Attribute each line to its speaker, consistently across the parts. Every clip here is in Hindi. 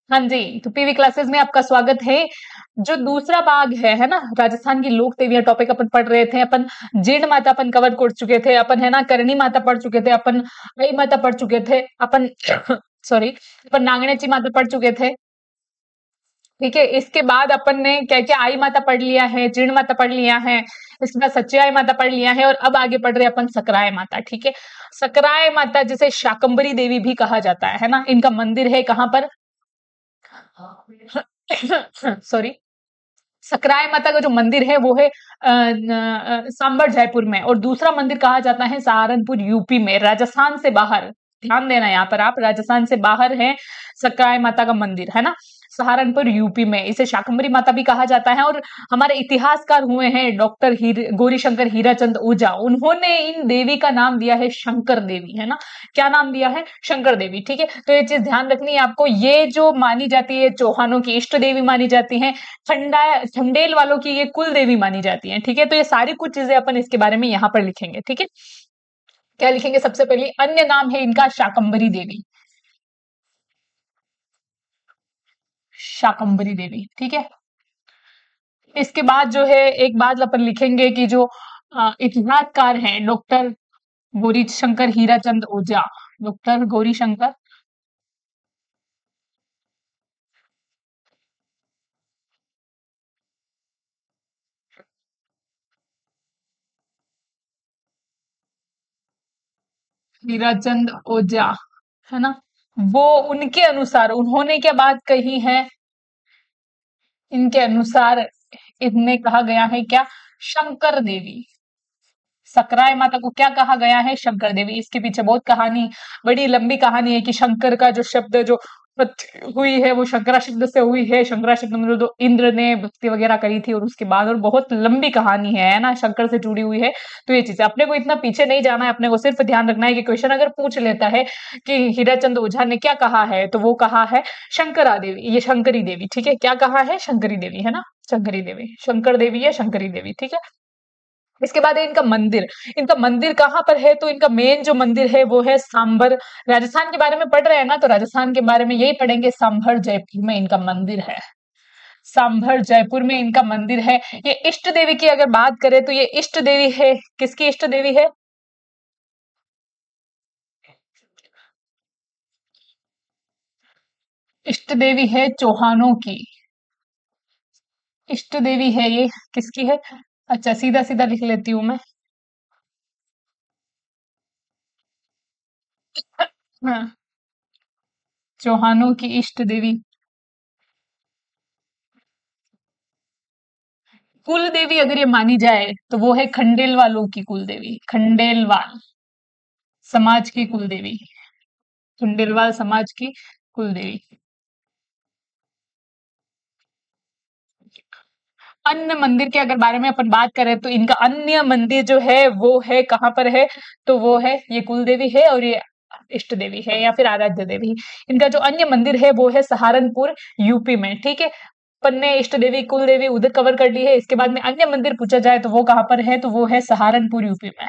Speaker 1: हाँ जी, तो पीवी क्लासेस में आपका स्वागत है। जो दूसरा भाग है ना, राजस्थान की लोक देवियां टॉपिक अपन पढ़ रहे थे। अपन जीर्ण माता अपन कवर कर चुके थे, अपन है ना करणी माता पढ़ चुके थे, अपन आई माता पढ़ चुके थे, अपन सॉरी, अपन नागणेची माता पढ़ चुके थे। ठीक है, इसके बाद अपन ने क्या क्या आई माता पढ़ लिया है, जीर्ण माता पढ़ लिया है, इसके बाद सच्ची आई माता पढ़ लिया है, और अब आगे पढ़ रहे हैं अपन सकराय माता। ठीक है, सकराय माता जिसे शाकंभरी देवी भी कहा जाता है ना, इनका मंदिर है कहाँ पर? सॉरी, सकराय माता का जो मंदिर है वो है सांबर जयपुर में, और दूसरा मंदिर कहा जाता है सहारनपुर यूपी में, राजस्थान से बाहर। ध्यान देना यहाँ पर, आप राजस्थान से बाहर है सकराय माता का मंदिर, है ना, सहारनपुर यूपी में। इसे शाकंभरी माता भी कहा जाता है। और हमारे इतिहासकार हुए हैं डॉक्टर गौरी शंकर हीराचंद ओझा, उन्होंने इन देवी का नाम दिया है शंकर देवी, है ना। क्या नाम दिया है? शंकर देवी। ठीक है, तो ये चीज ध्यान रखनी है आपको। ये जो मानी जाती है चौहानों की इष्ट देवी मानी जाती है, चंडेल वालों की ये कुल देवी मानी जाती है। ठीक है, तो ये सारी कुछ चीजें अपन इसके बारे में यहाँ पर लिखेंगे। ठीक है, क्या लिखेंगे? सबसे पहले अन्य नाम है इनका शाकंभरी देवी, शाकंभरी देवी। ठीक है, इसके बाद जो है एक बात अपन लिखेंगे कि जो इतिहासकार हैं डॉक्टर गौरी शंकर हीराचंद ओझा, डॉक्टर गौरी शंकर हीराचंद ओझा, है ना, वो उनके अनुसार उन्होंने क्या बात कही है? इनके अनुसार इनमें कहा गया है क्या? शंकर देवी। सकराय माता को क्या कहा गया है? शंकर देवी। इसके पीछे बहुत कहानी, बड़ी लंबी कहानी है कि शंकर का जो शब्द जो उत्पत्ति हुई है वो शंकरा शब्द से हुई है। शंकरा शब्द मतलब तो इंद्र ने भक्ति वगैरह करी थी, और उसके बाद, और बहुत लंबी कहानी है ना, शंकर से जुड़ी हुई है। तो ये चीज अपने को इतना पीछे नहीं जाना है, अपने को सिर्फ ध्यान रखना है कि क्वेश्चन अगर पूछ लेता है कि हीराचंद ओझा ने क्या कहा है, तो वो कहा है शंकरा देवी, ये शंकरी देवी। ठीक है, क्या कहा है? शंकरी देवी, है ना, शंकरी देवी, शंकर देवी या शंकरी देवी। ठीक है, इसके बाद है इनका मंदिर। इनका मंदिर कहाँ पर है? तो इनका मेन जो मंदिर है वो है सांभर। राजस्थान के बारे में पढ़ रहे हैं ना, तो राजस्थान के बारे में यही पढ़ेंगे। सांभर जयपुर में इनका मंदिर है, सांभर जयपुर में इनका मंदिर है। ये इष्ट देवी की अगर बात करें तो ये इष्ट देवी है, किसकी इष्ट देवी है? इष्ट देवी है चौहानों की, इष्ट देवी है ये, किसकी है? अच्छा, सीधा सीधा लिख लेती हूँ मैं। हाँ, चौहानों की इष्ट देवी। कुल देवी अगर ये मानी जाए तो वो है खंडेल वालों की कुल देवी, खंडेलवाल समाज की कुल देवी, खंडेलवाल समाज की कुल देवी। अन्य मंदिर के अगर बारे में अपन बात करें तो इनका अन्य मंदिर जो है वो है कहाँ पर है? तो वो है, ये कुल देवी है और ये इष्ट देवी है या फिर आराध्य देवी। इनका जो अन्य मंदिर है वो है सहारनपुर यूपी में। ठीक है, अपन ने इष्ट देवी कुल देवी उधर कवर कर ली है। इसके बाद में अन्य मंदिर पूछा जाए तो वो कहाँ पर है? तो वो है सहारनपुर यूपी में।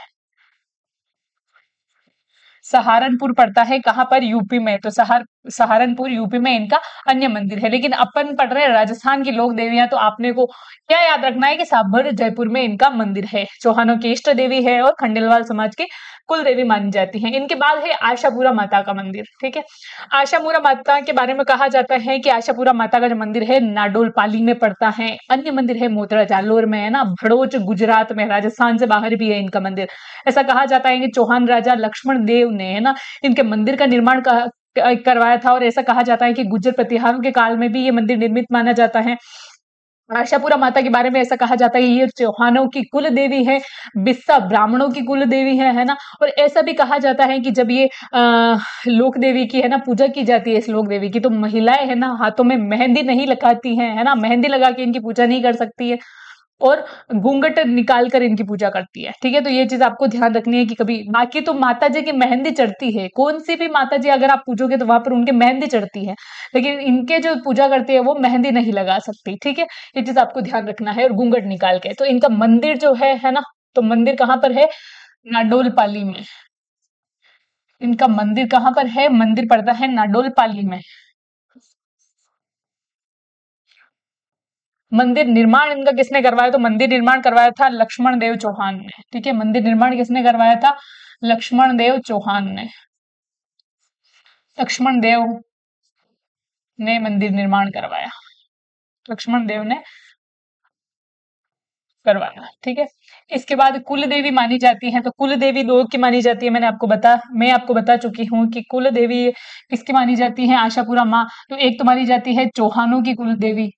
Speaker 1: सहारनपुर पड़ता है कहाँ पर? यूपी में। तो सहारनपुर यूपी में इनका अन्य मंदिर है। लेकिन अपन पढ़ रहे हैं राजस्थान की लोक देवियां, तो आपने को क्या याद रखना है कि साबर जयपुर में इनका मंदिर है, चौहानों की इष्ट देवी है और खंडेलवाल समाज की कुल देवी मानी जाती है। इनके बाद है आशापुरा माता का मंदिर। ठीक है, आशापुरा माता के बारे में कहा जाता है कि आशापुरा माता का जो मंदिर है नाडोल पाली में पड़ता है। अन्य मंदिर है मोतरा जालोर में, है ना, भड़ोच गुजरात में, राजस्थान से बाहर भी है इनका मंदिर। ऐसा कहा जाता है कि चौहान राजा लक्ष्मण देव ने, है ना, इनके मंदिर का निर्माण करवाया था, और ऐसा कहा जाता है कि गुर्जर प्रतिहारों के काल में भी ये मंदिर निर्मित माना जाता है। आशापुरा माता के बारे में ऐसा कहा जाता है कि ये चौहानों की कुल देवी है, बिस्सा ब्राह्मणों की कुल देवी है ना। और ऐसा भी कहा जाता है कि जब ये लोक देवी की, है ना, पूजा की जाती है इस लोक देवी की, तो महिलाएं, है ना, हाथों में मेहंदी नहीं लगाती हैं, है ना, मेहंदी लगा के इनकी पूजा नहीं कर सकती है, और घूंघट निकाल कर इनकी पूजा करती है। ठीक है, तो ये चीज आपको ध्यान रखनी है कि कभी, बाकी तो माता जी की मेहंदी चढ़ती है, कौन सी भी माता जी अगर आप पूजोगे तो वहां पर उनके मेहंदी चढ़ती है, लेकिन इनके जो पूजा करती है वो मेहंदी नहीं लगा सकती। ठीक है, ये चीज आपको ध्यान रखना है, और घूंघट निकाल के। तो इनका मंदिर जो है ना, तो मंदिर कहाँ पर है? नाडोल पाली में। इनका मंदिर कहाँ पर है? मंदिर पड़ता है नाडोल पाली में। मंदिर निर्माण इनका किसने करवाया? तो मंदिर निर्माण करवाया था लक्ष्मण देव चौहान ने। ठीक है, मंदिर निर्माण किसने करवाया था? लक्ष्मण देव चौहान ने। लक्ष्मण देव ने मंदिर निर्माण करवाया। लक्ष्मण देव ने करवाया। ठीक है, इसके बाद कुल देवी मानी जाती है, तो कुल देवी दो की मानी जाती है। मैं आपको बता चुकी हूँ कि कुल देवी किसकी मानी जाती है? आशापुरा माँ। तो एक तो मानी जाती है चौहानों की कुल देवी।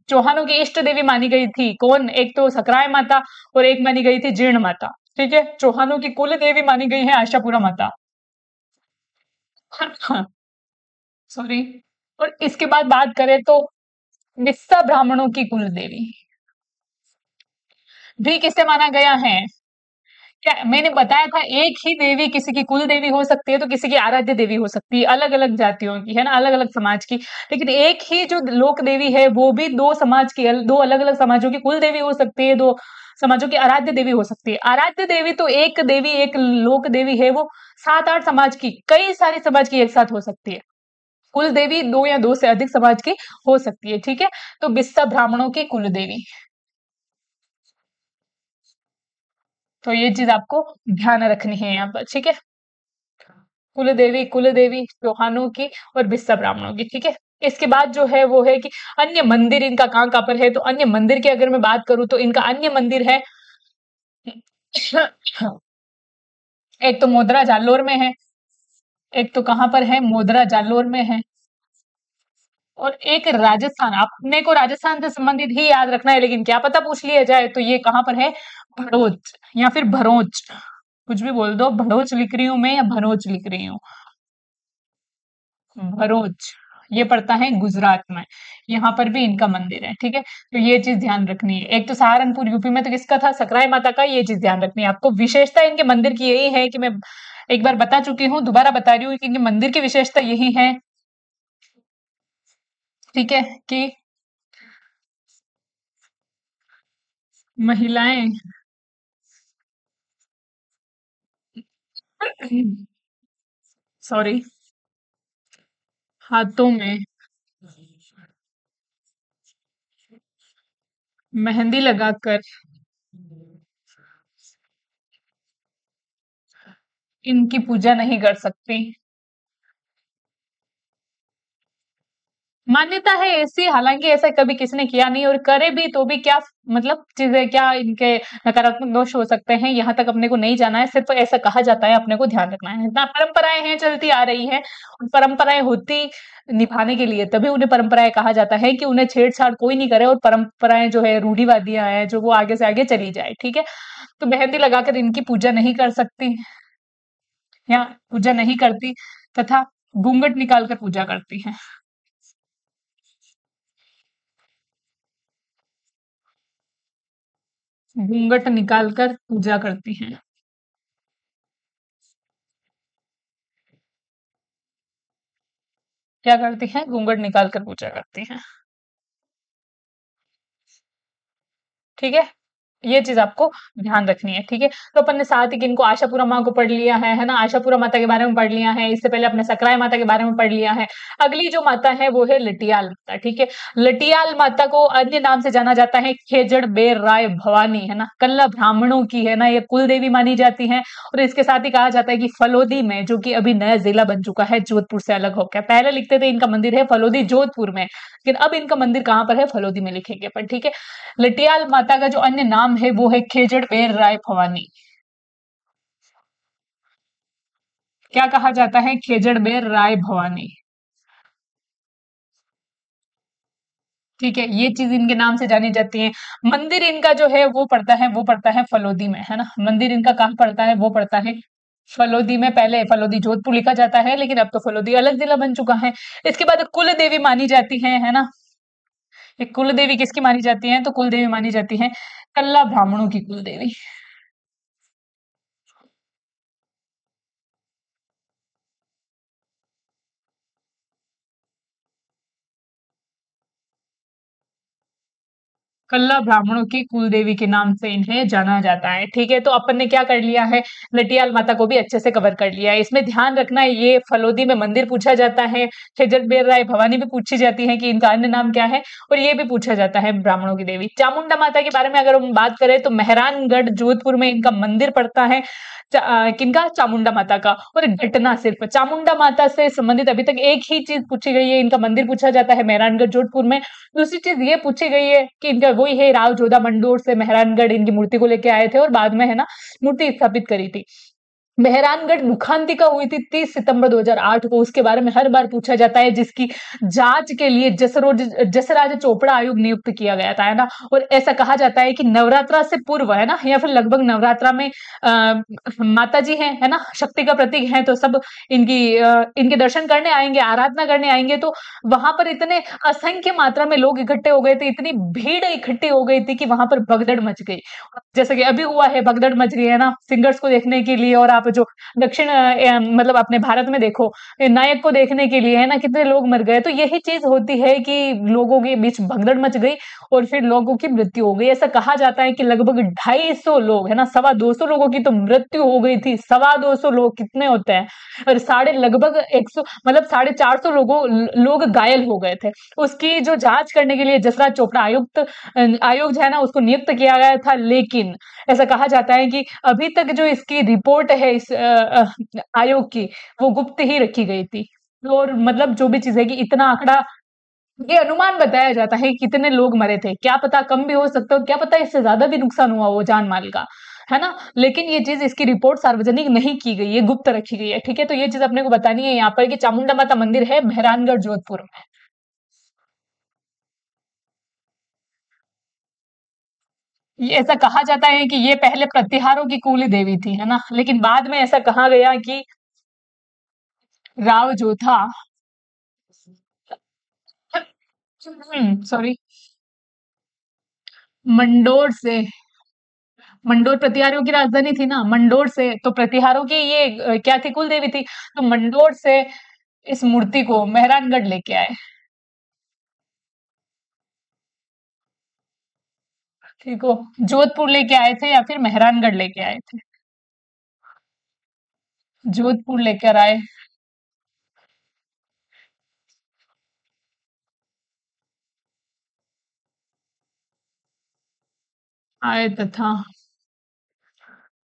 Speaker 1: चौहानों की इष्ट देवी मानी गई थी कौन? एक तो सकराय माता और एक मानी गई थी जीर्ण माता। ठीक है, चौहानों की कुल देवी मानी गई है आशापुरा माता। सॉरी। और इसके बाद बात करें तो विस्सा ब्राह्मणों की कुल देवी भी किसे माना गया है? क्या मैंने बताया था, एक ही देवी किसी की कुल देवी हो सकती है तो किसी की आराध्य देवी हो सकती है, अलग अलग जातियों की है ना, अलग अलग समाज की। लेकिन एक ही जो लोक देवी है वो भी दो समाज की, दो अलग अलग समाजों की कुल देवी हो सकती है, दो समाजों की आराध्य देवी हो सकती है। आराध्य देवी तो एक देवी, एक लोक देवी है, वो सात आठ समाज की, कई सारे समाज की एक साथ हो सकती है। कुल देवी दो या दो से अधिक समाज की हो सकती है। ठीक है, तो बिस्सा ब्राह्मणों की कुल देवी। तो ये चीज आपको ध्यान रखनी है यहाँ पर। ठीक है, कुल देवी चौहानों की और बिस्सा ब्राह्मणों की। ठीक है, इसके बाद जो है वो है कि अन्य मंदिर इनका कहाँ कहाँ पर है। तो अन्य मंदिर की अगर मैं बात करूं तो इनका अन्य मंदिर है एक तो मोदरा जालोर में है, एक तो कहाँ पर है? मोदरा जालोर में है, और एक राजस्थान। अपने को राजस्थान से संबंधित ही याद रखना है, लेकिन क्या पता पूछ लिया जाए। तो ये कहाँ पर है? भड़ोच या फिर भरोच, कुछ भी बोल दो। भड़ोच लिख रही हूं मैं या भरोच लिख रही हूँ? भरूच, ये पड़ता है गुजरात में। यहाँ पर भी इनका मंदिर है। ठीक है, तो ये चीज ध्यान रखनी है। एक तो सहारनपुर यूपी में, तो किसका था? सकराय माता का। ये चीज ध्यान रखनी है आपको। विशेषता इनके मंदिर की यही है कि मैं एक बार बता चुकी हूँ, दोबारा बता रही हूँ कि इनके मंदिर की विशेषता यही है। ठीक है, कि महिलाएं सॉरी, हाथों में मेहंदी लगाकर इनकी पूजा नहीं कर सकती। मान्यता है ऐसी, हालांकि ऐसा कभी किसी ने किया नहीं, और करे भी तो भी क्या मतलब चीजें, क्या इनके नकारात्मक दोष हो सकते हैं, यहाँ तक अपने को नहीं जाना है। सिर्फ ऐसा कहा जाता है, अपने को ध्यान रखना है ना। परंपराएं हैं, चलती आ रही हैं, और परंपराएं होती निभाने के लिए, तभी उन्हें परंपराएं कहा जाता है कि उन्हें छेड़छाड़ कोई नहीं करे, और परंपराएं जो है रूढ़िवादियां हैं जो वो आगे से आगे चली जाए। ठीक है, तो मेहंदी लगाकर इनकी पूजा नहीं कर सकती या पूजा नहीं करती, तथा घूंघट निकाल कर पूजा करती है। घूंघट निकालकर पूजा करती हैं। क्या करती हैं? घूंघट निकालकर पूजा करती हैं। ठीक है, ये चीज आपको ध्यान रखनी है। ठीक है, तो अपन ने साथ ही किनको आशापुरा माँ को पढ़ लिया है ना, आशापुरा माता के बारे में पढ़ लिया है। इससे पहले अपने सकराय माता के बारे में पढ़ लिया है। अगली जो माता है वो है लटियाल माता। ठीक है, लटियाल माता को अन्य नाम से जाना जाता है खेजड़ बेर राय भवानी, है ना, कल्ला ब्राह्मणों की, है ना, ये कुल देवी मानी जाती है। और इसके साथ ही कहा जाता है कि फलोदी में, जो कि अभी नया जिला बन चुका है जोधपुर से अलग होकर, पहले लिखते थे इनका मंदिर है फलोदी जोधपुर में, लेकिन अब इनका मंदिर कहाँ पर है? फलोदी में लिखेंगे अपन। ठीक है, लटियाल माता का जो अन्य नाम है वो है खेजड़ बेर राय भवानी। क्या कहा जाता है? खेजड़ बेर राय भवानी। ठीक है, ये चीज इनके नाम से जानी जाती है। मंदिर इनका जो है वो पड़ता है फलोदी में, है ना। मंदिर इनका कहाँ पड़ता है? वो पड़ता है फलोदी में। पहले फलोदी जोधपुर लिखा जाता है, लेकिन अब तो फलोदी अलग जिला बन चुका है। इसके बाद कुल देवी मानी जाती है ना। ये कुल देवी किसकी मानी जाती है? तो कुल देवी मानी जाती है कल्ला ब्राह्मणों की कुल देवी। कल्ला ब्राह्मणों की कुल देवी के नाम से इन्हें जाना जाता है। ठीक है, तो अपन ने क्या कर लिया है, लटियाल माता को भी अच्छे से कवर कर लिया है। इसमें ध्यान रखना है, ये फलोदी में मंदिर पूछा जाता है, खेजर बेर राय भवानी भी पूछी जाती है कि इनका अन्य नाम क्या है, और ये भी पूछा जाता है ब्राह्मणों की देवी। चामुंडा माता के बारे में अगर हम बात करें तो मेहरानगढ़ जोधपुर में इनका मंदिर पड़ता है। किनका, चामुंडा माता का। और घटना सिर्फ चामुंडा माता से संबंधित अभी तक एक ही चीज पूछी गई है, इनका मंदिर पूछा जाता है मेहरानगढ़ जोधपुर में। दूसरी चीज ये पूछी गई है कि इनका वही है, राव जोधा मंडोर से मेहरानगढ़ इनकी मूर्ति को लेके आए थे और बाद में है ना मूर्ति स्थापित करी थी। मेहरानगढ़ दुखांतिका हुई थी 30 सितंबर 2008 को, उसके बारे में हर बार पूछा जाता है, जिसकी जांच के लिए जसराज चोपड़ा आयोग नियुक्त किया गया था, है ना। और ऐसा कहा जाता है कि नवरात्रा से पूर्व, है ना, या फिर लगभग नवरात्रा में माता जी हैं, है ना, शक्ति का प्रतीक है, तो सब इनके दर्शन करने आएंगे, आराधना करने आएंगे। तो वहां पर इतने असंख्य मात्रा में लोग इकट्ठे हो गए थे, इतनी भीड़ इकट्ठी हो गई थी कि वहां पर भगदड़ मच गई। जैसे कि अभी हुआ है, भगदड़ मच गई है ना सिंगर्स को देखने के लिए। और आप जो दक्षिण मतलब अपने भारत में देखो, नायक को देखने के लिए, है ना, कितने लोग मर गए। तो यही चीज होती है कि लोगों के बीच भगदड़ मच गई और फिर लोगों की मृत्यु हो गई। ऐसा कहा जाता है कि लगभग 250 लोग, है ना, 250 लोगों की तो मृत्यु हो गई थी। 250 लोग कितने होते हैं, और लगभग 100 मतलब 450 लोग घायल हो गए थे। उसकी जो जांच करने के लिए जसराज चोपड़ा आयोग जो है ना उसको नियुक्त किया गया था, लेकिन ऐसा कहा जाता है कि अभी तक जो इसकी रिपोर्ट है इस आयोग की, वो गुप्त ही रखी गई थी। और मतलब जो भी चीज है कि इतना आंकड़ा, ये अनुमान बताया जाता है कि कितने लोग मरे थे, क्या पता कम भी हो सकता हो, क्या पता इससे ज्यादा भी नुकसान हुआ हो जान माल का, है ना। लेकिन ये चीज, इसकी रिपोर्ट सार्वजनिक नहीं की गई है, गुप्त रखी गई है। ठीक है, तो ये चीज अपने को बतानी है यहाँ पर कि चामुंडा माता मंदिर है मेहरानगढ़ जोधपुर में। ये ऐसा कहा जाता है कि ये पहले प्रतिहारों की कुली देवी थी, है ना, लेकिन बाद में ऐसा कहा गया कि राव जो था, सॉरी, मंडोर से, मंडोर प्रतिहारों की राजधानी थी ना, मंडोर से तो प्रतिहारों की ये क्या थी, कुल देवी थी। तो मंडोर से इस मूर्ति को मेहरानगढ़ लेके आए। ठीक हो, जोधपुर लेके आए थे या फिर मेहरानगढ़ लेके आए थे। जोधपुर लेकर आए, आए तथा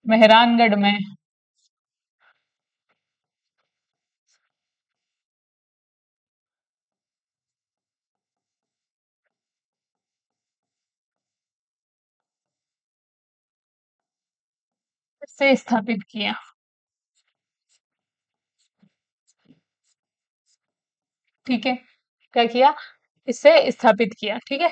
Speaker 1: मेहरानगढ़ में से स्थापित किया। ठीक है, क्या किया, इससे स्थापित किया। ठीक है,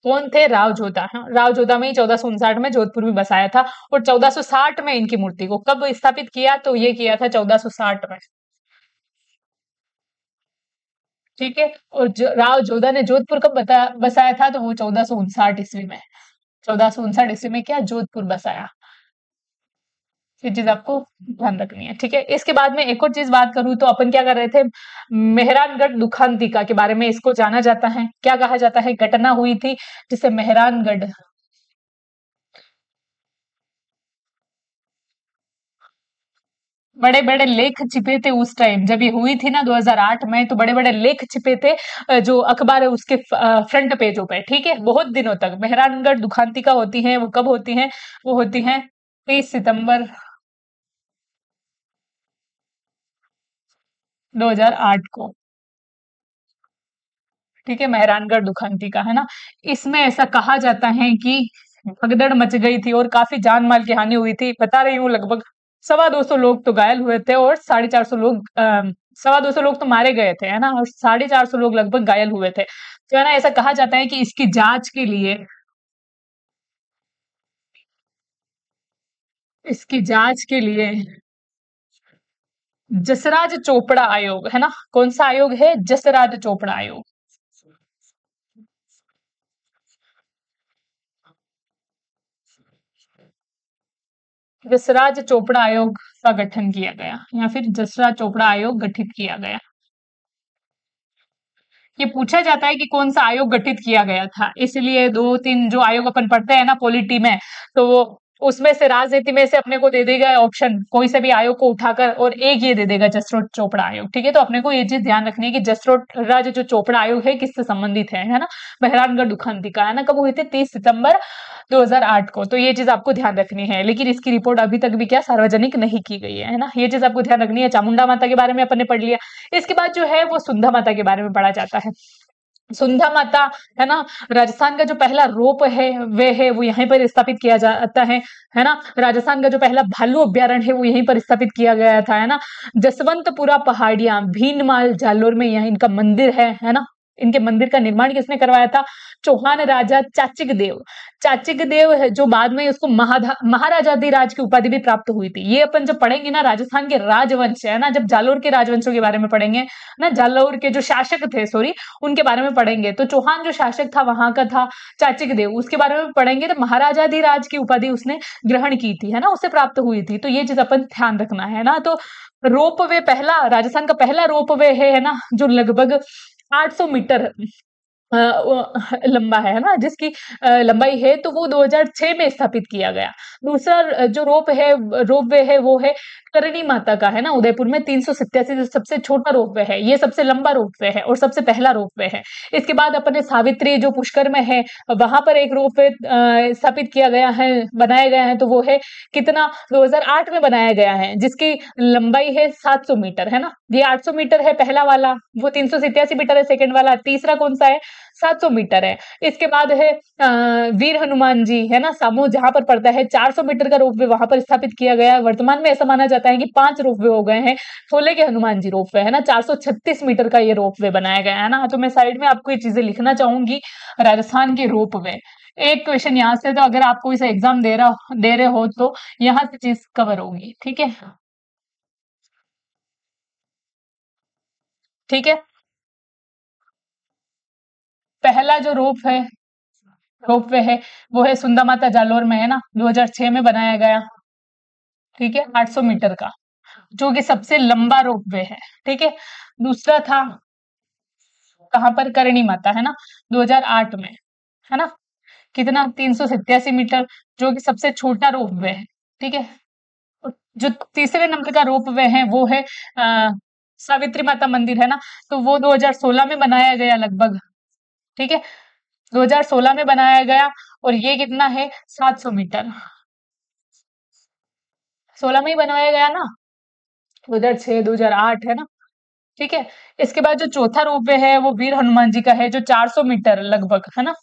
Speaker 1: कौन थे, राव जोधा। हाँ, राव जोधा में ही 1459 में जोधपुर भी बसाया था। और 1460 में इनकी मूर्ति को कब स्थापित किया, तो ये किया था 1460 में। ठीक है, और राव जोधा ने जोधपुर कब बसाया था, तो वो 1459 ईस्वी में। 1459 ईस्वी में क्या, जोधपुर बसाया। ये चीज आपको ध्यान रखनी है। ठीक है, इसके बाद में एक और चीज बात करूं तो अपन क्या कर रहे थे, मेहरानगढ़ दुखांतिका के बारे में इसको जाना जाता है। क्या कहा जाता है, घटना हुई थी जिसे मेहरानगढ़, बड़े बड़े लेख छिपे थे उस टाइम जब ये हुई थी ना 2008 में, तो बड़े बड़े लेख छिपे थे जो अखबार है उसके फ्रंट पेजों पे। ठीक है, बहुत दिनों तक मेहरानगढ़ दुखांतिका होती है, वो कब होती है, वो होती है 30 सितंबर 2008 को। ठीक है, मेहरानगढ़ दुखांतिका, है ना। इसमें ऐसा कहा जाता है कि भगदड़ मच गई थी और काफी जान माल की हानि हुई थी। बता रही हूँ, लगभग 250 लोग तो घायल हुए थे और 450 लोग 250 लोग तो मारे गए थे, है ना, और 450 लोग लगभग घायल हुए थे। तो है ना, ऐसा कहा जाता है कि इसकी जांच के लिए, इसकी जांच के लिए जसराज चोपड़ा आयोग, है ना, कौन सा आयोग है, जसराज चोपड़ा आयोग। जसराज चोपड़ा आयोग का गठन किया गया, या फिर जसराज चोपड़ा आयोग गठित किया गया। ये पूछा जाता है कि कौन सा आयोग गठित किया गया था, इसलिए दो तीन जो आयोग अपन पढ़ते हैं ना पॉलिटी में, तो वो उसमें से राजनीति में से अपने को दे देगा ऑप्शन कोई से भी आयोग को उठाकर, और एक ये दे देगा जसरोट चोपड़ा आयोग। ठीक है, तो अपने को ये चीज ध्यान रखनी है कि जसरोट राज जो चोपड़ा आयोग है किससे संबंधित है ना, मेहरानगढ़ दुखंती का है ना। कब हुई थी? 30 सितंबर 2008 को। तो ये चीज आपको ध्यान रखनी है, लेकिन इसकी रिपोर्ट अभी तक भी क्या सार्वजनिक नहीं की गई है ना, ये चीज आपको ध्यान रखनी है। चामुंडा माता के बारे में अपन ने पढ़ लिया। इसके बाद जो है वो सुंधा माता के बारे में पढ़ा जाता है। सुंधा माता है ना, राजस्थान का जो पहला रोप है वे है वो यहीं पर स्थापित किया जाता है ना। राजस्थान का जो पहला भालू अभ्यारण्य है वो यहीं पर स्थापित किया गया था, है ना। जसवंतपुरा पहाड़ियां भीनमाल जालोर में यहाँ इनका मंदिर है ना। इनके मंदिर का निर्माण किसने करवाया था? चौहान राजा चाचिक देव। चाचिक देव है जो बाद में उसको महाराजाधिराज की उपाधि भी प्राप्त हुई थी। ये अपन जब पढ़ेंगे ना राजस्थान के राजवंश है ना, जब जालोर के राजवंशों के बारे में पढ़ेंगे ना, जालोर के जो शासक थे सॉरी उनके बारे में पढ़ेंगे, तो चौहान जो शासक था वहां का था चाचिक देव, उसके बारे में पढ़ेंगे तो महाराजाधिराज की उपाधि उसने ग्रहण की थी, है ना, उससे प्राप्त हुई थी। तो ये चीज अपन ध्यान रखना है ना। तो रोप वे पहला, राजस्थान का पहला रोप वे है ना, जो लगभग 800 मीटर लंबा है ना, जिसकी लंबाई है तो वो 2006 में स्थापित किया गया। दूसरा जो रोप वे है वो है करणी माता का, है ना, उदयपुर में 387 जो सबसे छोटा रोप वे है, ये सबसे लंबा रोप वे है और सबसे पहला रोप वे है। इसके बाद अपने सावित्री जो पुष्कर में है वहां पर एक रोप वे स्थापित किया गया है, बनाया गया है, तो वो है कितना? 2008 में बनाया गया है, जिसकी लंबाई है 700 मीटर, है ना। ये 800 मीटर है पहला वाला, वो 387 मीटर है सेकंड वाला, तीसरा कौन सा है? 700 मीटर है। इसके बाद है वीर हनुमान जी, है ना, सामो जहां पर पड़ता है, 400 मीटर का रोपवे वहां पर स्थापित किया गया है। वर्तमान में ऐसा माना जाता है कि 5 रोपवे हो गए हैं। छोले के हनुमान जी रोपवे, है ना, 436 मीटर का ये रोपवे बनाया गया है ना। तो मैं साइड में आपको ये चीजें लिखना चाहूंगी, राजस्थान के रोपवे। एक क्वेश्चन यहाँ से, तो अगर आप कोई सा एग्जाम दे रहे हो तो यहाँ से चीज कवर होगी। ठीक है, ठीक है। पहला जो रोपवे है वो है सुंदा माता जालोर में, है ना, 2006 में बनाया गया। ठीक है, 800 मीटर का, जो कि सबसे लंबा रोपवे है। ठीक है। दूसरा था कहां पर? करणी माता, है ना, 2008 में, है ना, कितना? 387 मीटर, जो कि सबसे छोटा रोपवे है। ठीक है। और जो तीसरे नंबर का रोपवे है वो है सावित्री माता मंदिर, है ना, तो वो 2016 में बनाया गया लगभग। ठीक है, 2016 में बनाया गया, और ये कितना है? 700 मीटर, 16 में ही बनाया गया ना, 2006 2008, है ना। ठीक है। इसके बाद जो चौथा रोपवे है वो वीर हनुमान जी का है, जो 400 मीटर लगभग, है ना।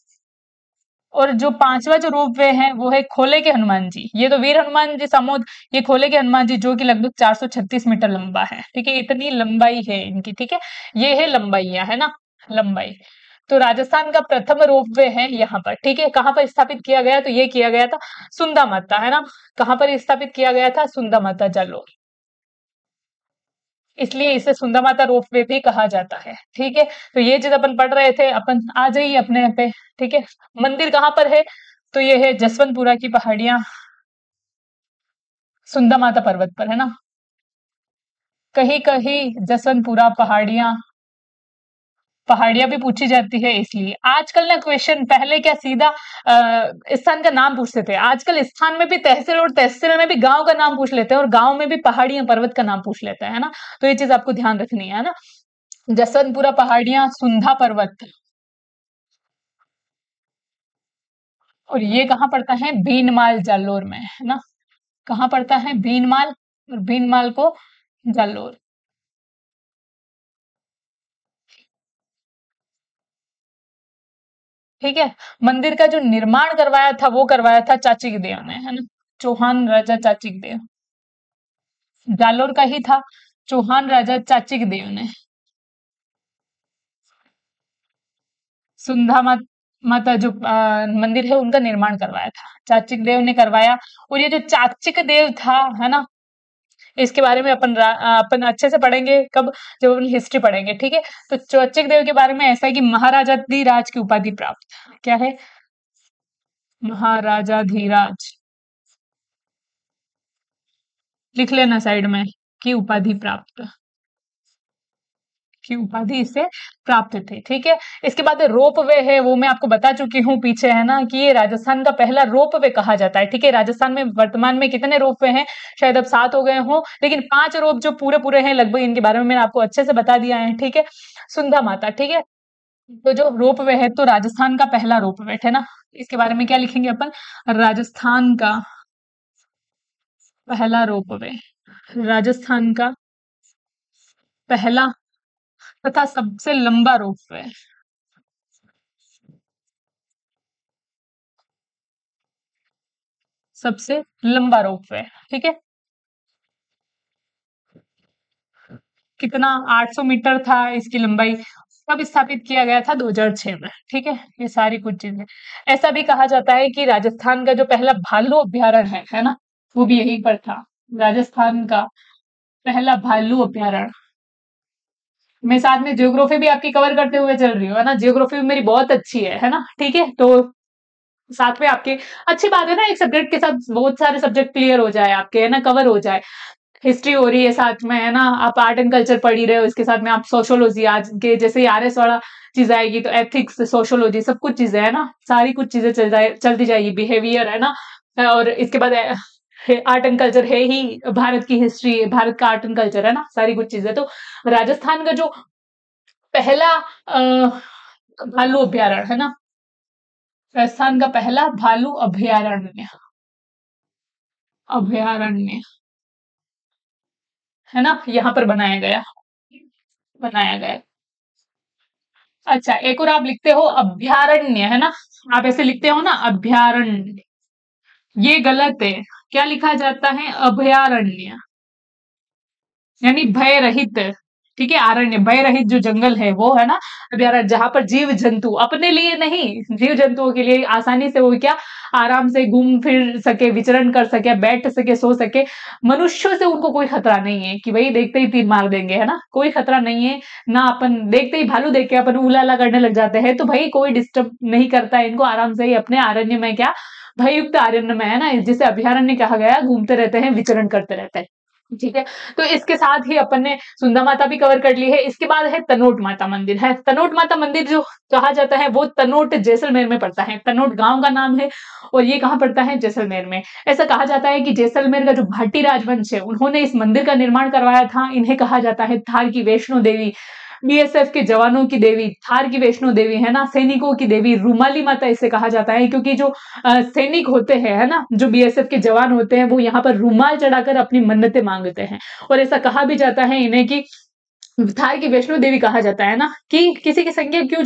Speaker 1: और जो पांचवा जो रोपवे है वो है खोले के हनुमान जी। ये तो वीर हनुमान जी समोद, ये खोले के हनुमान जी जो कि लगभग 436 मीटर लंबा है। ठीक है, इतनी लंबाई है इनकी। ठीक है, ये है लंबाइयां, है ना, लंबाई। तो राजस्थान का प्रथम रोपवे है यहाँ पर। ठीक है, कहाँ पर स्थापित किया गया? तो ये किया गया था सुंदा माता, है ना। कहाँ पर स्थापित किया गया था? सुंदा माता जालोर, इसलिए इसे सुंदा माता रोपवे भी कहा जाता है। ठीक है, तो ये चीज अपन पढ़ रहे थे, अपन आ जाइए अपने पे। ठीक है, मंदिर कहाँ पर है? तो ये है जसवंतपुरा की पहाड़ियां, सुंदा माता पर्वत पर, है ना। कहीं कहीं जसवंतपुरा पहाड़ियां भी पूछी जाती है, इसलिए आजकल ना क्वेश्चन, पहले क्या सीधा स्थान का नाम पूछते थे, आजकल स्थान में भी तहसील और तहसील में भी गांव का नाम पूछ लेते हैं, और गांव में भी पहाड़ियां पर्वत का नाम पूछ लेते हैं, है ना। तो ये चीज आपको ध्यान रखनी है ना। जसवंतपुरा पहाड़ियां, सुंधा पर्वत, और ये कहाँ पड़ता है? भीनमाल जालोर में, है ना। कहाँ पड़ता है? भीनमाल, और भीनमाल को जालोर। ठीक है, मंदिर का जो निर्माण करवाया था वो करवाया था चाचिक देव ने, है ना, चौहान राजा चाचिक देव, जालोर का ही था, चौहान राजा चाचिक देव ने सुंधा माता जो मंदिर है उनका निर्माण करवाया था, चाचिक देव ने करवाया। और ये जो चाचिक देव था, है ना, इसके बारे में अपन अच्छे से पढ़ेंगे कब? जब अपन हिस्ट्री पढ़ेंगे। ठीक है, तो चाचिक देव के बारे में ऐसा है कि महाराजाधिराज की उपाधि प्राप्त, क्या है? महाराजाधिराज, लिख लेना साइड में, की उपाधि प्राप्त। की उपाधि इसे प्राप्त थी। ठीक है, इसके बाद रोप वे है, वो मैं आपको बता चुकी हूँ पीछे, है ना, कि ये राजस्थान का पहला रोप वे कहा जाता है। ठीक है, राजस्थान में वर्तमान में कितने रोप वे हैं, शायद अब 7 हो गए हों, लेकिन 5 रोप जो पूरे पूरे हैं लगभग, इनके बारे में मैंने आपको अच्छे से बता दिया है। ठीक है, सुंधा माता। ठीक है, तो जो रोप वे है, तो राजस्थान का पहला रोप वे है ना, इसके बारे में क्या लिखेंगे अपन, राजस्थान का पहला रोप वे, राजस्थान का पहला तथा सबसे लंबा रोप वे, सबसे लंबा रोप वे। ठीक है, कितना, 800 मीटर था इसकी लंबाई। कब स्थापित किया गया था, 2006 में। ठीक है, ये सारी कुछ चीजें। ऐसा भी कहा जाता है कि राजस्थान का जो पहला भालू अभ्यारण्य है ना, वो भी यहीं पर था। राजस्थान का पहला भालू अभ्यारण्य। मैं साथ में ज्योग्राफी भी आपकी कवर करते हुए चल रही हूँ, है ना, ज्योग्राफी भी मेरी बहुत अच्छी है ना। ठीक है, तो साथ में आपके, अच्छी बात है ना, एक सब्जेक्ट के साथ बहुत सारे सब्जेक्ट क्लियर हो जाए आपके, है ना, कवर हो जाए। हिस्ट्री हो रही है साथ में, है ना, आप आर्ट एंड कल्चर पढ़ ही रहे हो, इसके साथ में आप सोशोलॉजी, आज के जैसे ही आरएस वाला चीज आएगी तो एथिक्स, सोशोलॉजी, सब कुछ चीजें, है ना, सारी कुछ चीजें चलती जाएगी, बिहेवियर, है ना। और इसके बाद आर्ट एंड कल्चर है ही, भारत की हिस्ट्री, भारत का आर्ट एंड कल्चर, है ना, सारी कुछ चीजें। तो राजस्थान का जो पहला भालू अभ्यारण्य है ना, राजस्थान का पहला भालू अभ्यारण्य, अभ्यारण्य, है ना, यहाँ पर बनाया गया। अच्छा, एक और आप लिखते हो अभ्यारण्य, है ना, आप ऐसे लिखते हो ना अभ्यारण्य, ये गलत है। क्या लिखा जाता है, अभयारण्य, यानी भय रहित। ठीक है, आरण्य भय रहित जो जंगल है वो, है ना, अभयारण्य, जहां पर जीव जंतु, अपने लिए नहीं, जीव जंतुओं के लिए आसानी से वो क्या, आराम से घूम फिर सके, विचरण कर सके, बैठ सके, सो सके। मनुष्यों से उनको कोई खतरा नहीं है कि भाई देखते ही तीर मार देंगे, है ना, कोई खतरा नहीं है ना। अपन देखते ही भालू देख के अपन उलाला करने लग जाते हैं, तो भाई कोई डिस्टर्ब नहीं करता है इनको, आराम से ही अपने अरण्य में क्या, भययुक्त अरण्य में, है ना, जिसे अभयारण्य कहा गया, घूमते रहते हैं, विचरण करते रहते हैं। ठीक है, तो इसके साथ ही अपन ने सुंदा माता भी कवर कर ली है। इसके बाद है तनोट माता मंदिर। है तनोट माता मंदिर जो कहा जाता है वो तनोट जैसलमेर में पड़ता है, तनोट गांव का नाम है, और ये कहाँ पड़ता है, जैसलमेर में। ऐसा कहा जाता है कि जैसलमेर का जो भाटी राजवंश है, उन्होंने इस मंदिर का निर्माण करवाया था। इन्हें कहा जाता है थार की वैष्णो देवी, बीएसएफ के जवानों की देवी, थार की वैष्णो देवी, है ना, सैनिकों की देवी, रूमाली माता इसे कहा जाता है, क्योंकि जो सैनिक होते हैं, है ना, जो बीएसएफ के जवान होते हैं, वो यहाँ पर रूमाल चढ़ाकर अपनी मन्नतें मांगते हैं। और ऐसा कहा भी जाता है इन्हें कि थार की वैष्णो देवी कहा जाता है ना, कि किसी की संज्ञा क्यों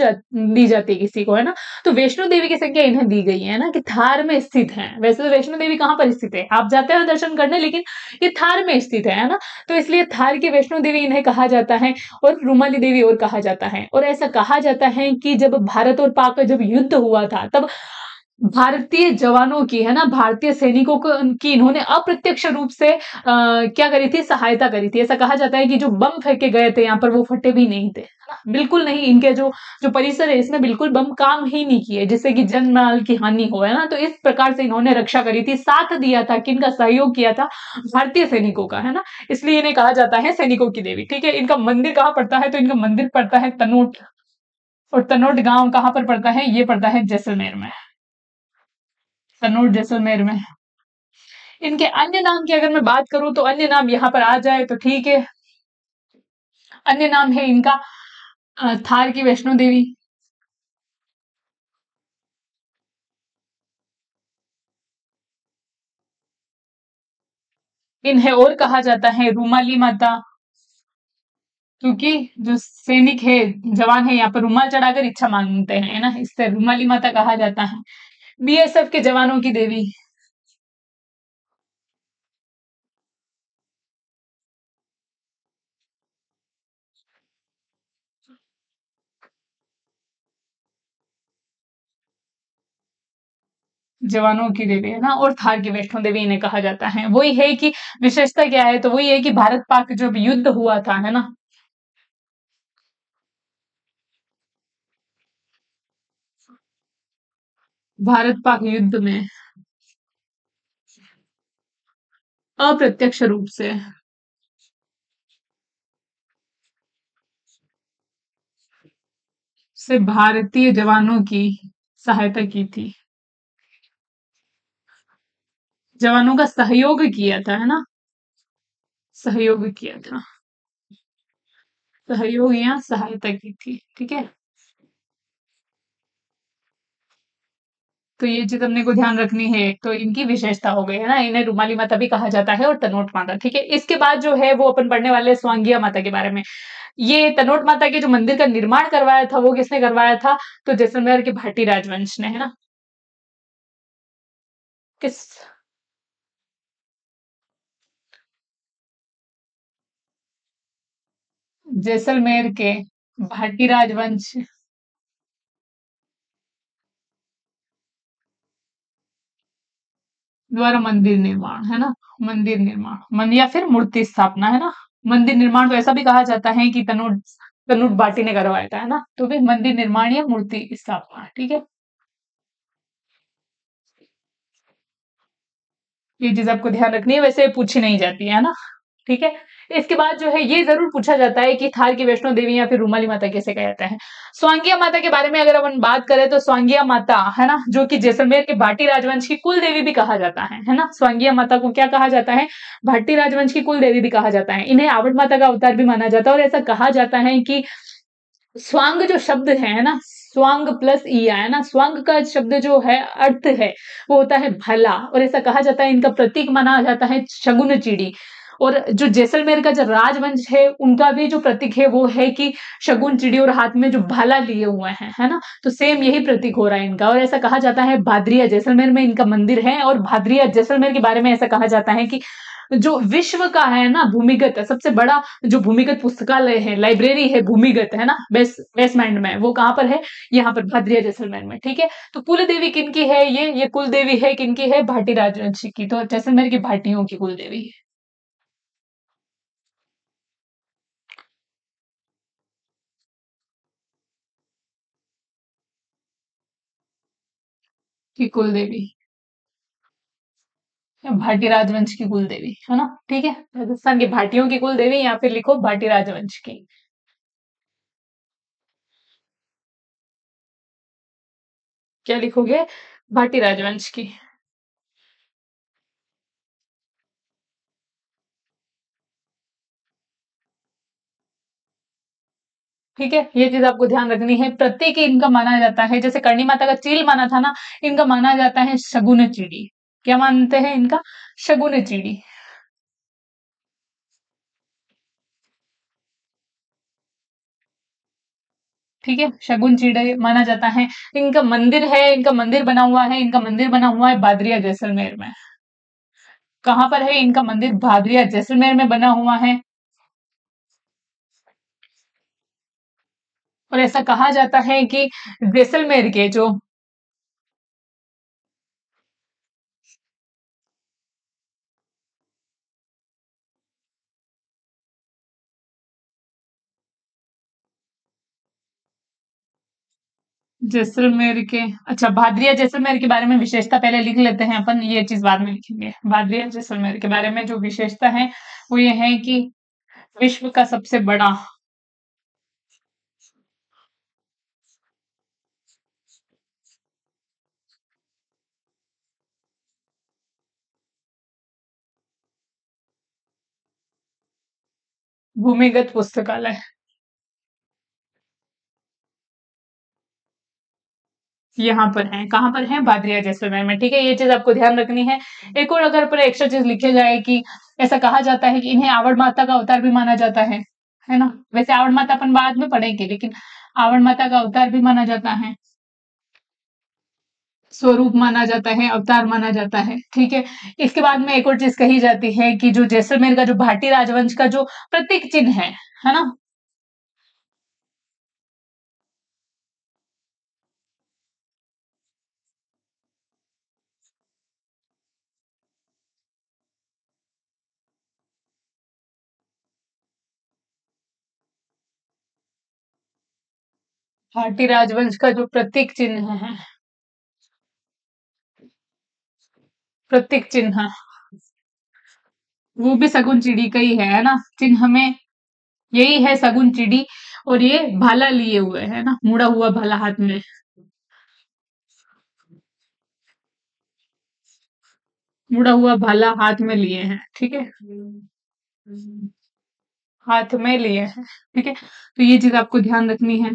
Speaker 1: दी जाती है किसी को, है ना, तो वैष्णो देवी की संज्ञा इन्हें दी गई है ना, कि थार में स्थित है। वैसे तो वैष्णो देवी कहाँ पर स्थित है, आप जाते हो दर्शन करने, लेकिन ये थार में स्थित है ना, तो इसलिए थार की वैष्णो देवी इन्हें कहा जाता है, और रूमाली देवी और कहा जाता है। और ऐसा कहा जाता है कि जब भारत और पाक का जब युद्ध हुआ था, तब भारतीय जवानों की, है ना, भारतीय सैनिकों को की इन्होंने अप्रत्यक्ष रूप से क्या करी थी, सहायता करी थी। ऐसा कहा जाता है कि जो बम फेंके गए थे यहाँ पर, वो फटे भी नहीं थे, है ना, बिल्कुल नहीं। इनके जो जो परिसर है, इसमें बिल्कुल बम काम ही नहीं किए जिससे कि जन माल की हानि हो, है ना। तो इस प्रकार से इन्होंने रक्षा करी थी, साथ दिया था, किनका सहयोग किया था, भारतीय सैनिकों का, है ना। इसलिए इन्हें कहा जाता है सैनिकों की देवी। ठीक है, इनका मंदिर कहाँ पड़ता है, तो इनका मंदिर पड़ता है तनोट, और तनोट गांव कहाँ पर पड़ता है, ये पड़ता है जैसलमेर में, तनोट जैसलमेर में। इनके अन्य नाम की अगर मैं बात करूं, तो अन्य नाम यहाँ पर आ जाए तो ठीक है। अन्य नाम है इनका थार की वैष्णो देवी, इन्हें और कहा जाता है रूमाली माता, क्योंकि जो सैनिक है, जवान है, यहाँ पर रूमाल चढ़ाकर इच्छा मांगते हैं, है ना, इससे रूमाली माता कहा जाता है। बीएसएफ के जवानों की देवी, जवानों की देवी, है ना, और थार की वैष्णो देवी इन्हें कहा जाता है। वही है कि विशेषता क्या है, तो वही है कि भारत पाक जब युद्ध हुआ था, है ना, भारत पाक युद्ध में अप्रत्यक्ष रूप से से भारतीय जवानों की सहायता की थी, जवानों का सहयोग किया था, है ना? सहयोग किया था, सहयोग या सहायता की थी, ठीक है। तो ये चीज अपने को ध्यान रखनी है। तो इनकी विशेषता हो गई, है ना? इन्हें रुमाली माता भी कहा जाता है और तनोट माता, ठीक है। इसके बाद जो है वो अपन पढ़ने वाले हैं स्वांगिया माता के बारे में। ये तनोट माता के जो मंदिर का निर्माण करवाया था वो किसने करवाया था? तो जैसलमेर के भाटी राजवंश ने, है ना? किस जैसलमेर के भाटी राजवंश द्वारा मंदिर निर्माण, है ना? मंदिर निर्माण मन या फिर मूर्ति स्थापना, है ना? मंदिर निर्माण को ऐसा भी कहा जाता है कि तनोट तनोट बाटी ने करवाया था, है ना? तो भी मंदिर निर्माण या मूर्ति स्थापना, ठीक है। ये चीज आपको ध्यान रखनी है, वैसे पूछी नहीं जाती है ना? ठीक है। इसके बाद जो है ये जरूर पूछा जाता है कि थार की वैष्णो देवी या फिर रूमाली माता कैसे कहते हैं। स्वांगिया माता के बारे में अगर अपन बात करें तो स्वांगिया माता, है ना, जो कि जैसलमेर के भाटी राजवंश की कुल देवी भी कहा जाता है ना? स्वांगिया माता को क्या कहा जाता है? भाटी राजवंश की कुल देवी भी कहा जाता है। इन्हें आवड़ माता का अवतार भी माना जाता है और ऐसा कहा जाता है कि स्वांग जो शब्द है ना, स्वांग प्लस ईया, है ना? स्वांग का शब्द जो है अर्थ है वो होता है भला, और ऐसा कहा जाता है इनका प्रतीक माना जाता है शगुन चिड़ी। और जो जैसलमेर का जो राजवंश है उनका भी जो प्रतीक है वो है कि शगुन चिड़ी और हाथ में जो भाला लिए हुए हैं, है ना? तो सेम यही प्रतीक हो रहा है इनका। और ऐसा कहा जाता है भादरिया जैसलमेर में इनका मंदिर है, और भादरिया जैसलमेर के बारे में ऐसा कहा जाता है कि जो विश्व का है ना भूमिगत सबसे बड़ा जो भूमिगत पुस्तकालय है, लाइब्रेरी है भूमिगत, है ना, बेसमेंट में, वो कहाँ पर है? यहाँ पर भद्रिया जैसलमेर में, ठीक है। तो कुल देवी किनकी है? ये कुल देवी है किनकी है? भाटी राजवंश की। तो जैसलमेर की भाटियों की कुल देवी है, की कुल देवी, भाटी राजवंश की कुल देवी, है ना? ठीक है, राजस्थान की भाटियों की कुल देवी, या फिर लिखो भाटी राजवंश की। क्या लिखोगे? भाटी राजवंश की, ठीक है। ये चीज आपको ध्यान रखनी है। प्रत्येक इनका माना जाता है, जैसे करणी माता का चील माना था ना, इनका माना जाता है शगुन चिड़ी। क्या मानते हैं इनका? शगुन चिड़ी, ठीक है। शगुन चिड़ी माना जाता है। इनका मंदिर है, इनका मंदिर बना हुआ है, इनका मंदिर बना हुआ है बादरिया जैसलमेर में। कहाँ पर है इनका मंदिर? बादरिया जैसलमेर में बना हुआ है। और ऐसा कहा जाता है कि जैसलमेर के जो जैसलमेर के, अच्छा, भादरिया जैसलमेर के बारे में विशेषता पहले लिख लेते हैं अपन, ये चीज बाद में लिखेंगे। भादरिया जैसलमेर के बारे में जो विशेषता है वो ये है कि विश्व का सबसे बड़ा भूमिगत पुस्तकालय यहाँ पर है। कहाँ पर है? बादरिया जैसलमेर में, ठीक है। ये चीज आपको ध्यान रखनी है। एक और अगर पर एक्स्ट्रा चीज लिखे जाए कि ऐसा कहा जाता है कि इन्हें आवड़ माता का अवतार भी माना जाता है ना? वैसे आवड़ माता अपन बाद में पढ़ेंगे, लेकिन आवड़ माता का अवतार भी माना जाता है, स्वरूप माना जाता है, अवतार माना जाता है, ठीक है। इसके बाद में एक और चीज कही जाती है कि जो जैसलमेर का जो भाटी राजवंश का जो प्रतीक चिन्ह है ना? भाटी राजवंश का जो प्रतीक चिन्ह है, प्रतीक चिन्ह, वो भी शगुन चिड़ी का ही है ना? चिन्ह में यही है शगुन चिड़ी। और ये भाला लिए हुए है ना, मुड़ा हुआ भाला हाथ में। मुड़ा हुआ भाला हाथ में लिए हैं, ठीक है। हाथ में लिए हैं, ठीक है। तो ये चीज आपको ध्यान रखनी है।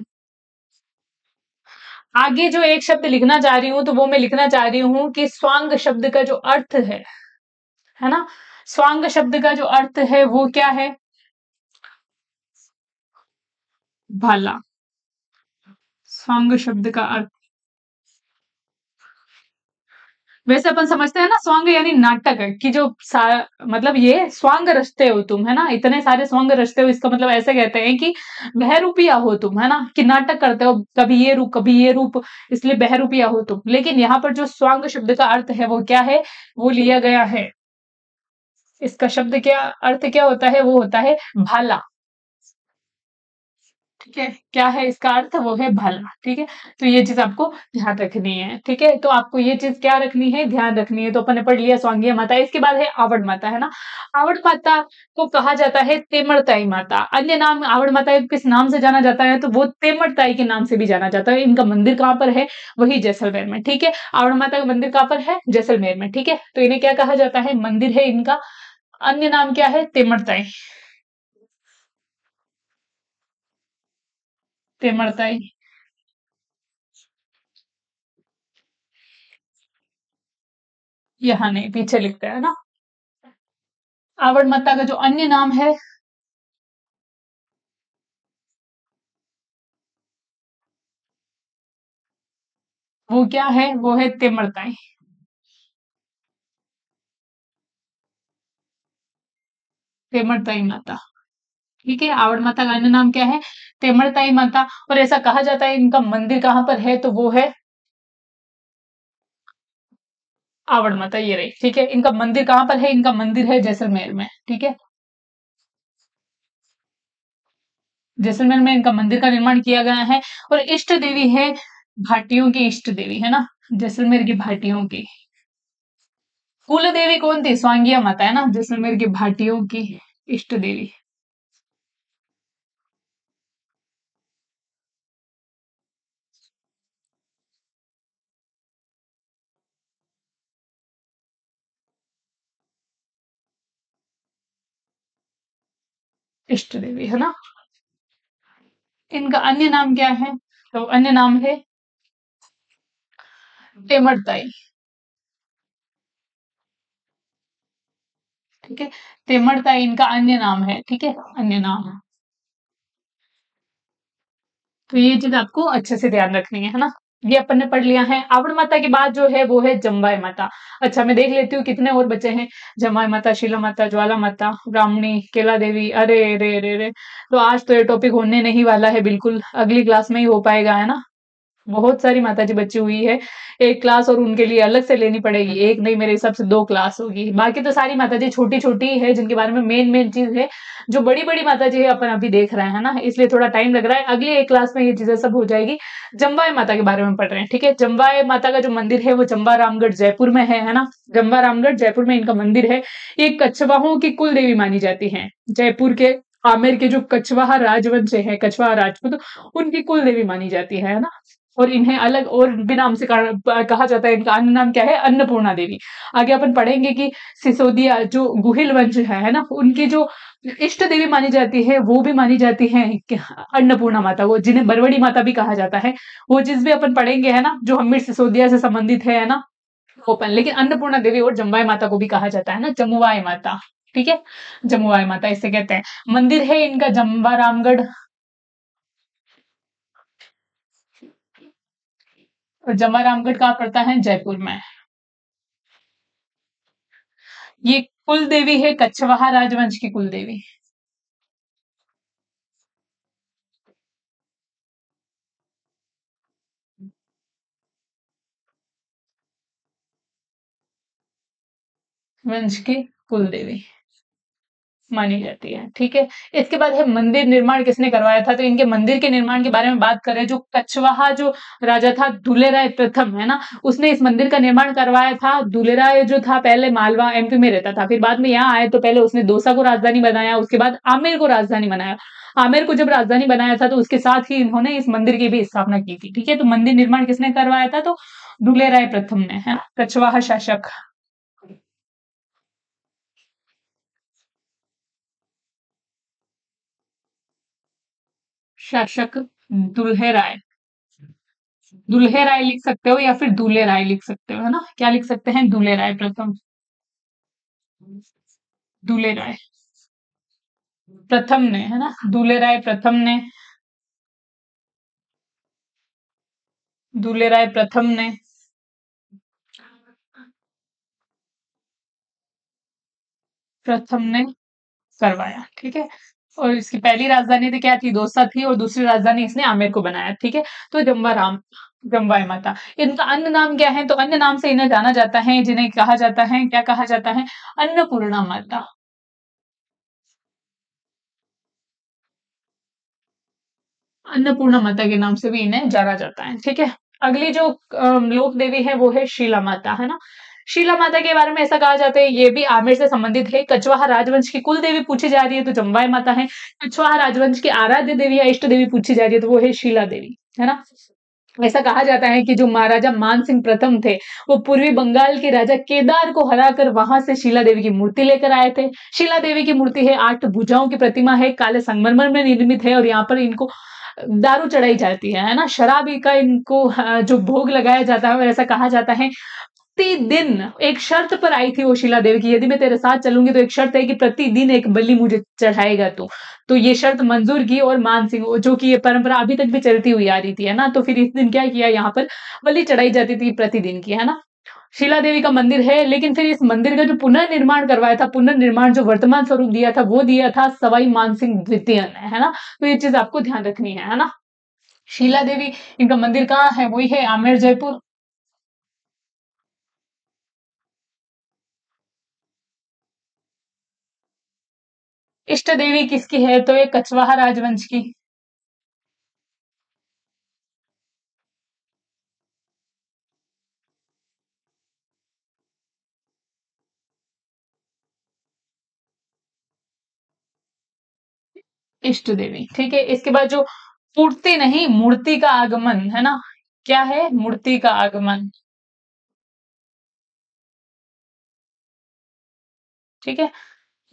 Speaker 1: आगे जो एक शब्द लिखना चाह रही हूं, तो वो मैं लिखना चाह रही हूं कि स्वांग शब्द का जो अर्थ है ना, स्वांग शब्द का जो अर्थ है वो क्या है? भाला। स्वांग शब्द का अर्थ, वैसे अपन समझते हैं ना, स्वांग यानी नाटक है कि जो मतलब ये स्वांग रचते हो तुम, है ना, इतने सारे स्वांग रचते हो, इसका मतलब ऐसे कहते हैं कि बहरूपिया हो तुम, है ना, कि नाटक करते हो, कभी ये रूप कभी ये रूप, इसलिए बहरूपिया हो तुम। लेकिन यहाँ पर जो स्वांग शब्द का अर्थ है वो क्या है? वो लिया गया है, इसका शब्द क्या अर्थ क्या होता है? वो होता है भाला, ठीक है। क्या है इसका अर्थ? वो है भला, ठीक है। तो ये चीज आपको ध्यान रखनी है, ठीक है। तो आपको ये चीज क्या रखनी है? ध्यान रखनी है। तो अपन ने पढ़ लिया स्वांगीय माता, इसके बाद है आवड़ माता, है ना। आवड़ माता को कहा जाता है तेमड़ताई माता। अन्य नाम आवड़ माता को किस नाम से जाना जाता है? तो वो तेमड़ताई के नाम से भी जाना जाता है। इनका मंदिर कहाँ पर है? वही जैसलमेर में, ठीक है। आवड़ माता का मंदिर कहाँ पर है? जैसलमेर में, ठीक है। तो इन्हें क्या कहा जाता है? मंदिर है इनका। अन्य नाम क्या है? तेमड़ताई। तेमड़ताई। यहाँ नहीं, पीछे लिखते हैं ना। आवड़ माता का जो अन्य नाम है वो क्या है? वो है तेमड़ताई। तेमड़ताई माता, ठीक है। आवड़ माता का अन्य नाम क्या है? तेमड़ताई माता। और ऐसा कहा जाता है इनका मंदिर कहाँ पर है? तो वो है आवड़ माता, ये रही, ठीक है। इनका मंदिर कहाँ पर है? इनका मंदिर है जैसलमेर में, ठीक है। जैसलमेर में इनका मंदिर का निर्माण किया गया है। और इष्ट देवी है भाटियों की इष्ट देवी, है ना, जैसलमेर की भाटियों की। कुल देवी कौन थी? स्वांगिया माता, है ना, जैसलमेर की भाटियों की इष्ट देवी। इष्ट देवी, है ना। इनका अन्य नाम क्या है? तो अन्य नाम है तेमड़ताई, ठीक है। तेमड़ताई इनका अन्य नाम है, ठीक है, अन्य नाम है। तो ये चीज आपको अच्छे से ध्यान रखनी है ना। ये अपन ने पढ़ लिया है। आवड़ माता के बाद जो है वो है जम्बाई माता। अच्छा, मैं देख लेती हूँ कितने और बचे हैं। जमाई माता, शिला माता, ज्वाला माता, ब्राह्मणी, केला देवी। अरे रे रे रे, तो आज तो ये टॉपिक होने नहीं वाला है, बिल्कुल अगली क्लास में ही हो पाएगा, है ना। बहुत सारी माताजी बची हुई है। एक क्लास और उनके लिए अलग से लेनी पड़ेगी, एक नहीं मेरे हिसाब से दो क्लास होगी। बाकी तो सारी माताजी छोटी छोटी है, जिनके बारे में मेन मेन चीज है। जो बड़ी बड़ी माताजी है अपन अभी देख रहे हैं ना, इसलिए थोड़ा टाइम लग रहा है। अगली एक क्लास में ये चीजें सब हो जाएगी। जम्बाई माता के बारे में पढ़ रहे हैं, ठीक है। जम्बाई माता का जो मंदिर है वो जम्बा रामगढ़ जयपुर में है ना। जम्बा रामगढ़ जयपुर में इनका मंदिर है। ये कछवाहों की कुल देवी मानी जाती है। जयपुर के आमेर के जो कछवाहा राजवंश है, कछवाहा राजपूत, उनकी कुल देवी मानी जाती है ना। और इन्हें अलग और भी नाम से कहा जाता है। इनका अन्य नाम क्या है? अन्नपूर्णा देवी। आगे अपन पढ़ेंगे कि सिसोदिया जो गुहिल वंश है ना, उनकी जो इष्ट देवी मानी जाती है वो भी मानी जाती है अन्नपूर्णा माता को, जिन्हें बरवड़ी माता भी कहा जाता है। वो चीज भी अपन पढ़ेंगे, है ना, जो हम्मीर सिसोदिया से संबंधित है ना, वो अपन। लेकिन अन्नपूर्णा देवी और जम्बाई माता को भी कहा जाता है ना, जमुआई माता, ठीक है। जमुआई माता इसे कहते हैं। मंदिर है इनका जम्बा रामगढ़। और जम्बा रामगढ़ कहाँ पड़ता है? जयपुर में। ये कुल देवी है कछवाहा राजवंश की कुल देवी। वंश की कुल देवी। मानी जाती है। ठीक है, इसके बाद है मंदिर निर्माण किसने करवाया था। तो इनके मंदिर के निर्माण के बारे में बात करें, जो कछवाहा जो राजा था दुलेराय प्रथम है ना, उसने इस मंदिर का निर्माण करवाया था। दुलेराय जो था पहले मालवा एमपी में रहता था, फिर बाद में यहाँ आए तो पहले उसने दौसा को राजधानी बनाया, उसके बाद आमेर को राजधानी बनाया। आमेर को जब राजधानी बनाया था तो उसके साथ ही इन्होंने इस मंदिर की भी स्थापना की थी। ठीक है, तो मंदिर निर्माण किसने करवाया था, तो दुलेराय प्रथम ने, है ना, कछवाहा शासक। शासक दुल्हे राय। दुल्हे राय लिख सकते हो या फिर दूल्हे राय लिख सकते हो, है ना, क्या लिख सकते हैं, दूल्हे राय प्रथम। दूल्हे राय प्रथम ने, है ना, दूल्हे राय प्रथम ने, दूल्हे राय प्रथम ने प्रथम ने करवाया। ठीक है, और इसकी पहली राजधानी तो क्या थी, दौसा थी, और दूसरी राजधानी इसने आमेर को बनाया। ठीक है, तो जम्बाराम, जम्बाई माता। इनका अन्य नाम क्या है, तो अन्य नाम से इन्हें जाना जाता है, जिन्हें कहा जाता है, क्या कहा जाता है, अन्नपूर्णा माता। अन्नपूर्णा माता के नाम से भी इन्हें जाना जाता है। ठीक है, अगली जो लोक देवी है वो है शीला माता, है ना। शीला माता के बारे में ऐसा कहा जाता है, ये भी आमेर से संबंधित है। कछवाहा राजवंश की कुल देवी पूछी जा रही है तो जम्बाई माता है। कछवाहा राजवंश की आराध्य देवी या इष्ट देवी पूछी जा रही है तो वो है शीला देवी, है ना। ऐसा कहा जाता है कि जो महाराजा मानसिंह प्रथम थे, वो पूर्वी बंगाल के राजा केदार को हराकर वहां से शीला देवी की मूर्ति लेकर आए थे। शीला देवी की मूर्ति है, 8 भुजाओं की प्रतिमा है, काले संगमरमर में निर्मित है, और यहाँ पर इनको दारू चढ़ाई जाती है ना, शराबी का इनको जो भोग लगाया जाता है, और ऐसा कहा जाता है प्रतिदिन एक शर्त पर आई थी वो शीला देवी की, यदि मैं तेरे साथ चलूंगी तो एक शर्त है कि प्रतिदिन एक बलि मुझे चढ़ाएगा तो ये शर्त मंजूर की, और मान सिंह, जो कि ये परंपरा अभी तक भी चलती हुई आ रही थी, है ना। तो फिर इस दिन क्या किया, यहाँ पर बलि चढ़ाई जाती थी प्रतिदिन की, है ना। शीला देवी का मंदिर है, लेकिन फिर इस मंदिर का जो पुनर्निर्माण करवाया था, पुनर्निर्माण जो वर्तमान स्वरूप दिया था वो दिया था सवाई मानसिंह द्वितीय ने, है ना। तो ये चीज आपको ध्यान रखनी है ना। शीला देवी, इनका मंदिर कहाँ है, वही है आमेर जयपुर। इष्ट देवी किसकी है, तो ये कछवाहा राजवंश की। इष्ट देवी, ठीक है। इसके बाद जो पूर्ति नहीं मूर्ति का आगमन, है ना, क्या है, मूर्ति का आगमन। ठीक है,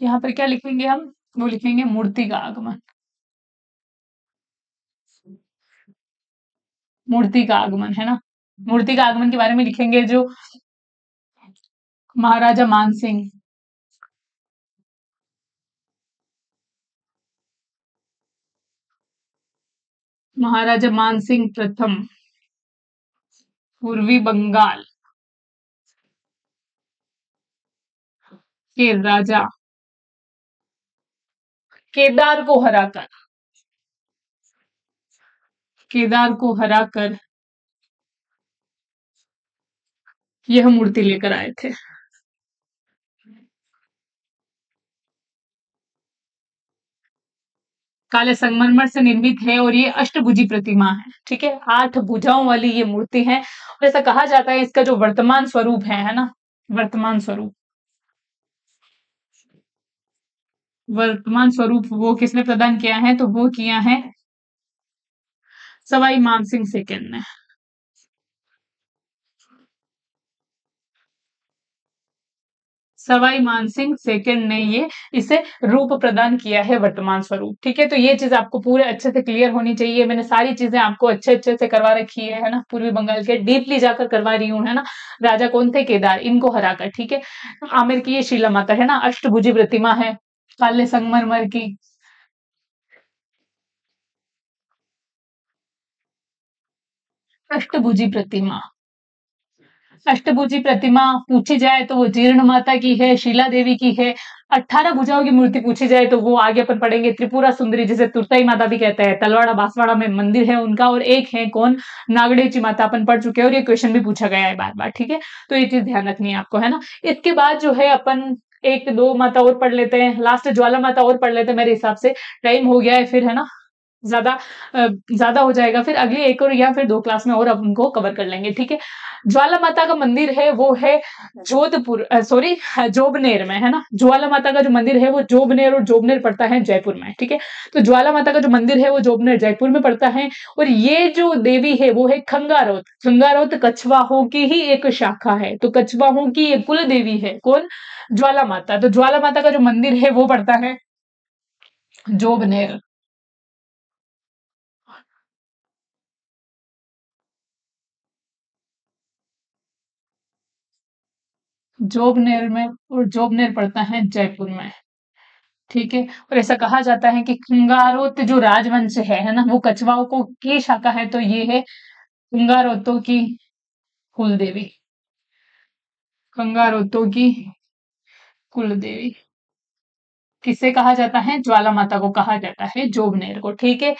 Speaker 1: यहाँ पर क्या लिखेंगे हम, वो लिखेंगे मूर्ति का आगमन। मूर्ति का आगमन, है ना। मूर्ति का आगमन के बारे में लिखेंगे जो महाराजा मानसिंह, महाराजा मानसिंह प्रथम पूर्वी बंगाल के राजा केदार को हराकर, केदार को हराकर यह मूर्ति लेकर आए थे। काले संगमरमर से निर्मित है, और ये अष्टभुजी प्रतिमा है। ठीक है, 8 भुजाओं वाली ये मूर्ति है, और ऐसा कहा जाता है इसका जो वर्तमान स्वरूप है ना, वर्तमान स्वरूप, वर्तमान स्वरूप वो किसने प्रदान किया है, तो वो किया है सवाई मानसिंह सेकंड ने। सवाई मानसिंह सेकंड ने ये इसे रूप प्रदान किया है, वर्तमान स्वरूप। ठीक है, तो ये चीज आपको पूरे अच्छे से क्लियर होनी चाहिए। मैंने सारी चीजें आपको अच्छे अच्छे से करवा रखी है ना, पूर्वी बंगाल के डीपली जाकर करवा रही हूँ, है ना। राजा कौन थे, केदार, इनको हराकर। ठीक है, आमिर की ये शीला माता है ना, अष्टभुजी प्रतिमा है, काले संगमरमर की। अष्टभुजी प्रतिमा, अष्टभुजी प्रतिमा पूछी जाए तो वो जीर्ण माता की है, शीला देवी की है। 18 भुजाओं की मूर्ति पूछी जाए तो वो आगे अपन पढ़ेंगे त्रिपुरा सुंदरी, जिसे तुरताई माता भी कहते हैं, तलवाड़ा बांसवाड़ा में मंदिर है उनका। और एक है कौन, नागड़ेची माता, अपन पढ़ चुके हैं, और ये क्वेश्चन भी पूछा गया है बार बार। ठीक है, तो ये चीज ध्यान रखनी है आपको, है ना। इसके बाद जो है अपन एक दो माता और पढ़ लेते हैं, लास्ट ज्वाला माता और पढ़ लेते हैं, मेरे हिसाब से टाइम हो गया है फिर, है ना, ज्यादा ज्यादा हो जाएगा, फिर अगली एक और या फिर दो क्लास में और अब उनको कवर कर लेंगे, ठीक है। ज्वाला माता का मंदिर है वो है जोधपुर, सॉरी, जोबनेर में, है ना। ज्वाला माता का जो मंदिर है वो जोबनेर, और जोबनेर पड़ता है जयपुर में, ठीक है। तो ज्वाला माता का जो मंदिर है वो जोबनेर जयपुर में पड़ता है। और ये जो देवी है वो है खंगारोत। खंगारोत कछवाहों की ही एक शाखा है, तो कछवाहों की ये कुल देवी है कौन? ज्वाला माता। तो ज्वाला माता का जो मंदिर है वो पड़ता है जोबनेर। जोबनेर में, और जोबनेर पड़ता है जयपुर में, ठीक है। और ऐसा कहा जाता है कि खंगारोत जो राजवंश है ना, वो कछवाओं को की शाखा है, तो ये है खंगारोतों की कुल देवी, खंगारोतों की कुल देवी। किसे कहा जाता है? ज्वाला माता को कहा जाता है, जोबनेर को, ठीक है।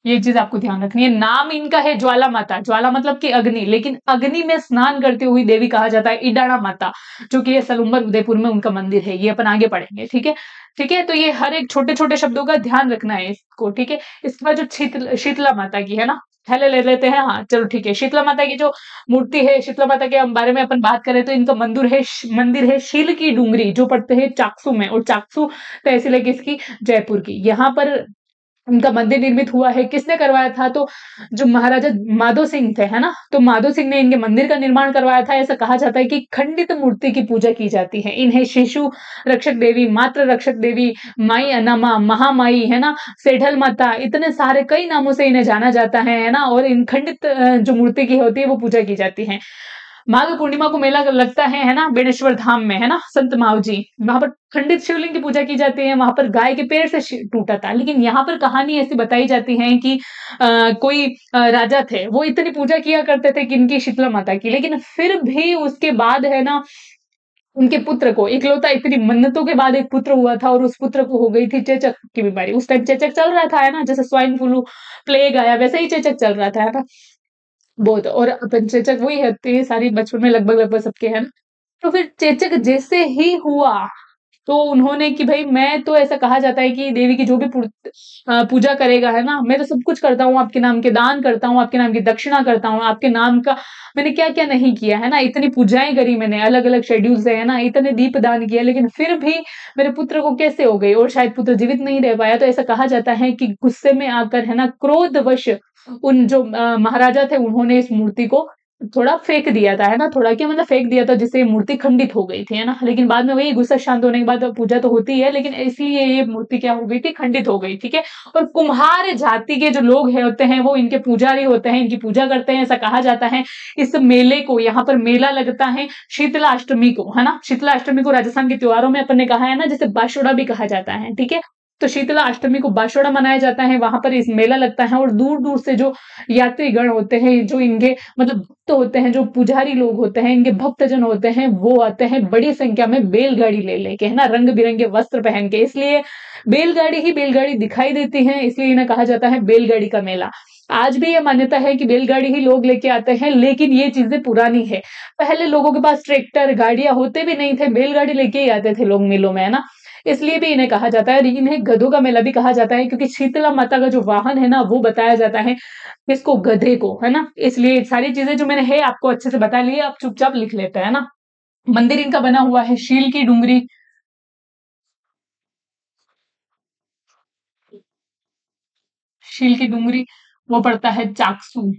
Speaker 1: ये चीज आपको ध्यान रखनी है। नाम इनका है ज्वाला माता, ज्वाला मतलब कि अग्नि, लेकिन अग्नि में स्नान करती हुई देवी कहा जाता है इडाणा माता, जो कि ये सलुम्बर उदयपुर में उनका मंदिर है। ये अपन आगे पढ़ेंगे, ठीक है। ठीक है, तो ये हर एक छोटे छोटे शब्दों का ध्यान रखना है इसको, ठीक है। इसके बाद जो शीतला माता की है ना, पहले ले लेते हैं। हाँ चलो ठीक है, शीतला माता की जो मूर्ति है, शीतला माता के बारे में अपन बात करें तो इनका मंदिर है शील की डूंगरी, जो पड़ते हैं चाकसू में, और चाकसू तहसील है किसकी? जयपुर की। यहाँ पर उनका मंदिर निर्मित हुआ है। किसने करवाया था? तो जो महाराजा माधो सिंह थे, है ना, तो माधो सिंह ने इनके मंदिर का निर्माण करवाया था। ऐसा कहा जाता है कि खंडित मूर्ति की पूजा की जाती है। इन्हें शिशु रक्षक देवी, मात्र रक्षक देवी, माई अनामा, महामाई, है ना, सेठल माता, इतने सारे कई नामों से इन्हें जाना जाता है ना। और इन खंडित जो मूर्ति की होती है वो पूजा की जाती है। माघ पूर्णिमा को मेला लगता है ना, बेणेश्वर धाम में, है ना, संत मावजी, वहां पर खंडित शिवलिंग की पूजा की जाती है। वहां पर गाय के पेड़ से टूटा था। लेकिन यहाँ पर कहानी ऐसी बताई जाती है कि कोई राजा थे, वो इतनी पूजा किया करते थे कि इनकी शीतला माता की, लेकिन फिर भी उसके बाद, है ना, उनके पुत्र को, इकलौता इतनी मन्नतों के बाद एक पुत्र हुआ था, और उस पुत्र को हो गई थी चेचक की बीमारी। उस टाइम चेचक चल रहा था, है ना, जैसे स्वाइन फ्लू, प्लेग आया, वैसे ही चेचक चल रहा था, है ना। बहुत, और अपन चेचक वही होती है सारी बचपन में लगभग लगभग सबके, है ना। तो फिर चेचक जैसे ही हुआ, तो उन्होंने कि भाई मैं तो, ऐसा कहा जाता है कि देवी की जो भी पूजा करेगा, है ना, मैं तो सब कुछ करता हूँ आपके नाम के, दान करता हूँ आपके नाम की, दक्षिणा करता हूँ आपके नाम का, मैंने क्या क्या नहीं किया, है ना, इतनी पूजाएं करी मैंने, अलग अलग शेड्यूल से, है ना, इतने दीप दान किया, लेकिन फिर भी मेरे पुत्र को कैसे हो गई, और शायद पुत्र जीवित नहीं रह पाया। तो ऐसा कहा जाता है कि गुस्से में आकर, है ना, क्रोधवश उन जो महाराजा थे, उन्होंने इस मूर्ति को थोड़ा फेंक दिया था, है ना, थोड़ा क्या मतलब फेंक दिया था, जिससे ये मूर्ति खंडित हो गई थी, है ना। लेकिन बाद में वही गुस्सा शांत होने के बाद पूजा तो होती है, लेकिन इसलिए ये मूर्ति क्या हो गई थी? खंडित हो गई, ठीक है। और कुम्हार जाति के जो लोग है होते हैं, वो इनके पुजारी होते हैं, इनकी पूजा करते हैं, ऐसा कहा जाता है। इस मेले को, यहाँ पर मेला लगता है शीतला अष्टमी को, है ना। शीतला अष्टमी को राजस्थान के त्योहारों में अपन ने कहा है ना, जैसे बाशोड़ा भी कहा जाता है, ठीक है। तो शीतला अष्टमी को बाशोड़ा मनाया जाता है, वहां पर इस मेला लगता है, और दूर दूर से जो यात्रीगण होते हैं, जो इनके मतलब भक्त होते हैं, जो पुजारी लोग होते हैं, इनके भक्तजन होते हैं, वो आते हैं बड़ी संख्या में बैलगाड़ी ले लेके, है ना, रंग बिरंगे वस्त्र पहन के। इसलिए बैलगाड़ी ही बैलगाड़ी दिखाई देती है, इसलिए इन्हें कहा जाता है बैलगाड़ी का मेला। आज भी ये मान्यता है कि बैलगाड़ी ही लोग लेके आते हैं, लेकिन ये चीजें पुरानी है। पहले लोगों के पास ट्रैक्टर गाड़ियां होते भी नहीं थे, बैलगाड़ी लेके ही आते थे लोग मेलों में, है ना। इसलिए भी इन्हें कहा जाता है, और इन्हें गधों का मेला भी कहा जाता है, क्योंकि शीतला माता का जो वाहन है ना, वो बताया जाता है किसको? गधे को, है ना। इसलिए सारी चीजें जो मैंने है आपको अच्छे से बता ली है, आप चुपचाप लिख लेते हैं ना। मंदिर इनका बना हुआ है शील की डूंगरी, शील की डूंगरी, वो पड़ता है चाकसू।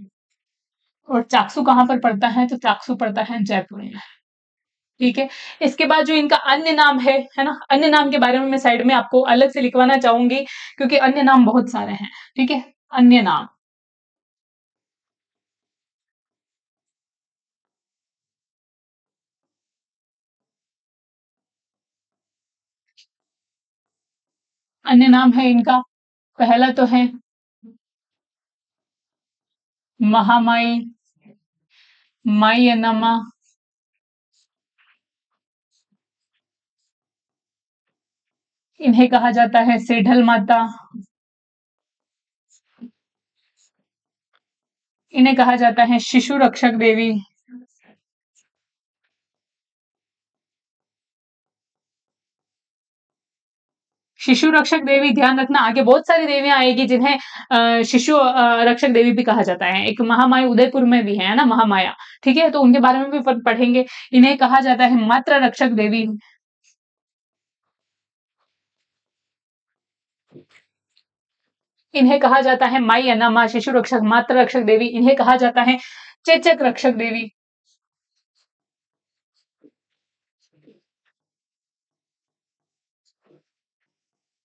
Speaker 1: और चाकसू कहाँ पर पड़ता है? तो चाकसू पड़ता है जयपुर में, ठीक है। इसके बाद जो इनका अन्य नाम है ना, अन्य नाम के बारे में मैं साइड में आपको अलग से लिखवाना चाहूंगी, क्योंकि अन्य नाम बहुत सारे हैं, ठीक है। अन्य नाम, अन्य नाम है इनका, पहला तो है महामाई, माई अनमा, इन्हें कहा जाता है सेठल माता, इन्हें कहा जाता है शिशु रक्षक देवी, शिशु रक्षक देवी, ध्यान रखना आगे बहुत सारी देवियां आएगी जिन्हें शिशु रक्षक देवी भी कहा जाता है। एक महामाया उदयपुर में भी है ना, महामाया, ठीक है, तो उनके बारे में भी पढ़ेंगे। इन्हें कहा जाता है मातृ रक्षक देवी। इन्हें कहा जाता है माई अनामा, शिशु रक्षक, मातृ रक्षक देवी। इन्हें कहा जाता है चेचक रक्षक देवी।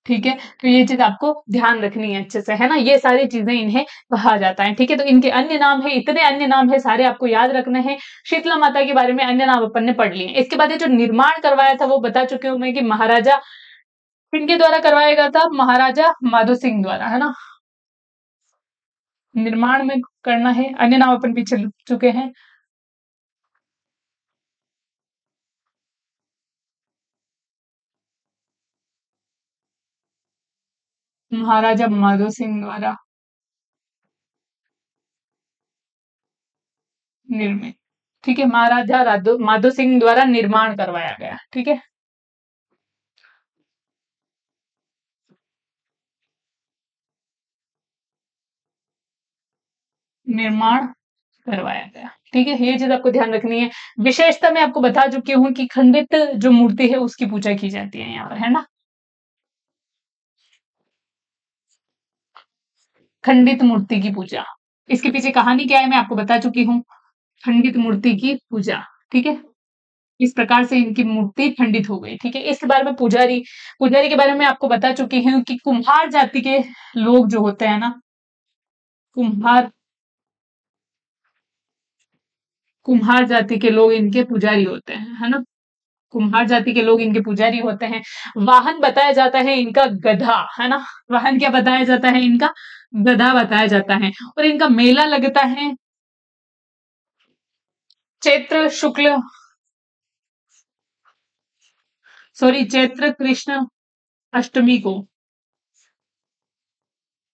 Speaker 1: ठीक है, तो ये चीज आपको ध्यान रखनी है अच्छे से, है ना, ये सारी चीजें इन्हें कहा जाता है। ठीक है, तो इनके अन्य नाम है, इतने अन्य नाम है, सारे आपको याद रखने हैं। शीतला माता के बारे में अन्य नाम अपन ने पढ़ लिए। इसके बाद ये जो निर्माण करवाया था वो बता चुकी हूँ मैं कि महाराजा किनके द्वारा करवाया गया था, महाराजा माधो सिंह द्वारा, है ना। निर्माण में करना है, अन्य नाम अपन पीछे लिख चुके हैं। महाराजा माधो सिंह द्वारा निर्मित। ठीक है, महाराजा माधो सिंह द्वारा निर्माण करवाया गया। ठीक है, निर्माण करवाया गया। ठीक है, ये चीज आपको ध्यान रखनी है। विशेषता मैं आपको बता चुकी हूँ कि खंडित जो मूर्ति है उसकी पूजा की जाती है यहाँ पर, है ना। खंडित मूर्ति की पूजा, इसके पीछे कहानी क्या है मैं आपको बता चुकी हूँ। खंडित मूर्ति की पूजा, ठीक है, इस प्रकार से इनकी मूर्ति खंडित हो गई। ठीक है, इसके बारे में पुजारी, पुजारी के बारे में आपको बता चुकी हूँ कि कुम्हार जाति के लोग जो होते हैं ना, कुम्हार, कुम्हार जाति के लोग इनके पुजारी होते हैं, है ना। कुम्हार जाति के लोग इनके पुजारी होते हैं। वाहन बताया जाता है इनका गधा, है ना। वाहन क्या बताया जाता है इनका, गधा बताया जाता है। और इनका मेला लगता है चैत्र शुक्ल, सॉरी, चैत्र कृष्ण अष्टमी को।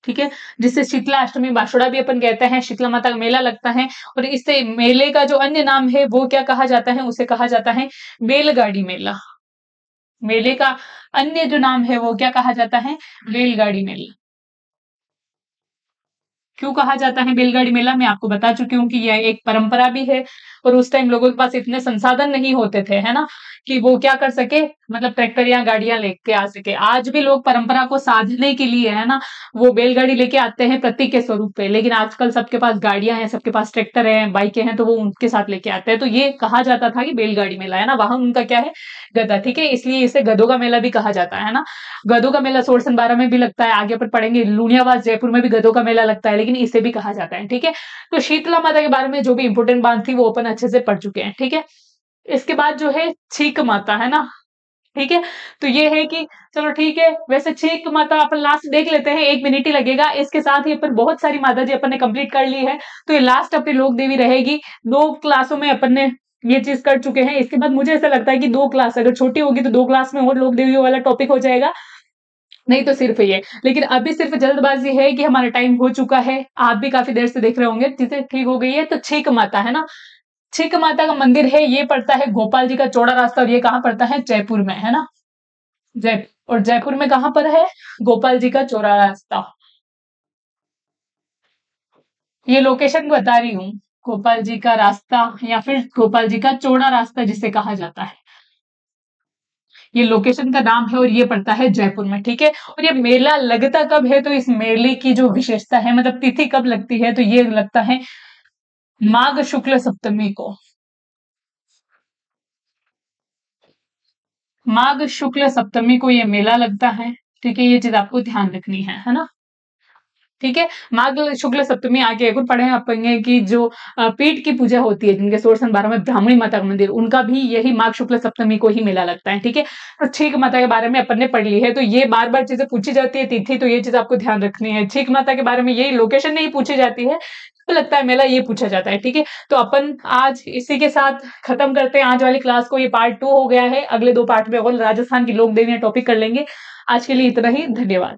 Speaker 1: ठीक है, जिसे शीतला अष्टमी बाशुड़ा भी अपन कहते हैं। शीतला माता का मेला लगता है और इससे मेले का जो अन्य नाम है वो क्या कहा जाता है, उसे कहा जाता है बैलगाड़ी मेला। मेले का अन्य जो नाम है वो क्या कहा जाता है, बैलगाड़ी मेला। क्यों कहा जाता है बैलगाड़ी मेला, मैं आपको बता चुकी हूँ कि यह एक परंपरा भी है। और उस टाइम लोगों के पास इतने संसाधन नहीं होते थे, है ना, कि वो क्या कर सके, मतलब ट्रैक्टर या गाड़ियां लेके आ सके। आज भी लोग परंपरा को साधने के लिए, है ना, वो बैलगाड़ी लेके आते हैं प्रतीक के स्वरूप पे। लेकिन आजकल सबके पास गाड़ियां हैं, सबके पास ट्रैक्टर है, बाइकें हैं, तो वो उनके साथ लेके आते हैं। तो ये कहा जाता था कि बैलगाड़ी मेला, है ना, वहां उनका क्या है, गधा। ठीक है, इसलिए इसे गधों का मेला भी कहा जाता है ना। गधों का मेला 1612 में भी लगता है, आगे पर पढ़ेंगे। लुणियावास जयपुर में भी गधों का मेला लगता है, लेकिन इसे भी कहा जाता है। ठीक है, तो शीतला माता के बारे में जो भी इंपोर्टेंट बात थी वो अपन अच्छे से पढ़ चुके हैं। ठीक है, इसके बाद जो है छीक माता, है ना। ठीक है, तो ये है कि चलो ठीक है, वैसे छीक माता अपन लास्ट देख लेते हैं, 1 मिनट ही लगेगा। इसके साथ ही अपन बहुत सारी माता जी अपन ने कंप्लीट कर ली है, तो ये लास्ट अपनी लोक देवी रहेगी। 2 क्लासों में अपन ने ये चीज कर चुके हैं। इसके बाद मुझे ऐसा लगता है कि 2 क्लास अगर छोटी होगी तो 2 क्लास में और लोक देवियों वाला टॉपिक हो जाएगा, नहीं तो सिर्फ ये। लेकिन अभी सिर्फ जल्दबाजी है कि हमारा टाइम हो चुका है, आप भी काफी देर से देख रहे होंगे, चीजें ठीक हो गई है। तो छीक माता, है ना, छीक माता का मंदिर है, ये पड़ता है गोपाल जी का चौड़ा रास्ता, और ये कहाँ पड़ता है, जयपुर में, है ना। जय और जयपुर में कहाँ पर है, गोपाल जी का चौड़ा रास्ता। ये लोकेशन बता रही हूँ, गोपाल जी का रास्ता या फिर गोपाल जी का चौड़ा रास्ता जिसे कहा जाता है, ये लोकेशन का नाम है। और ये पड़ता है जयपुर में। ठीक है, और ये मेला लगता कब है, तो इस मेले की जो विशेषता है, मतलब तिथि कब लगती है, तो ये लगता है माघ शुक्ल सप्तमी को। माघ शुक्ल सप्तमी को ये मेला लगता है। ठीक है, ये चीज आपको ध्यान रखनी है ना। ठीक है, माघ शुक्ल सप्तमी आगे एक और पढ़े पढ़ेंगे कि जो पीठ की पूजा होती है, जिनके 1612 में ब्राह्मणी माता का मंदिर, उनका भी यही माघ शुक्ल सप्तमी को ही मेला लगता है। ठीक है, तो छीक माता के बारे में अपन ने पढ़ ली है। तो ये बार बार चीजें पूछी जाती है तिथि, तो ये चीज आपको ध्यान रखनी है। छीक माता के बारे में यही लोकेशन नहीं पूछी जाती है, तो लगता है मेला ये पूछा जाता है। ठीक है, तो अपन आज इसी के साथ खत्म करते हैं आज वाली क्लास को। ये पार्ट 2 हो गया है, अगले 2 पार्ट में और राजस्थान की लोक देवियां टॉपिक कर लेंगे। आज के लिए इतना ही, धन्यवाद।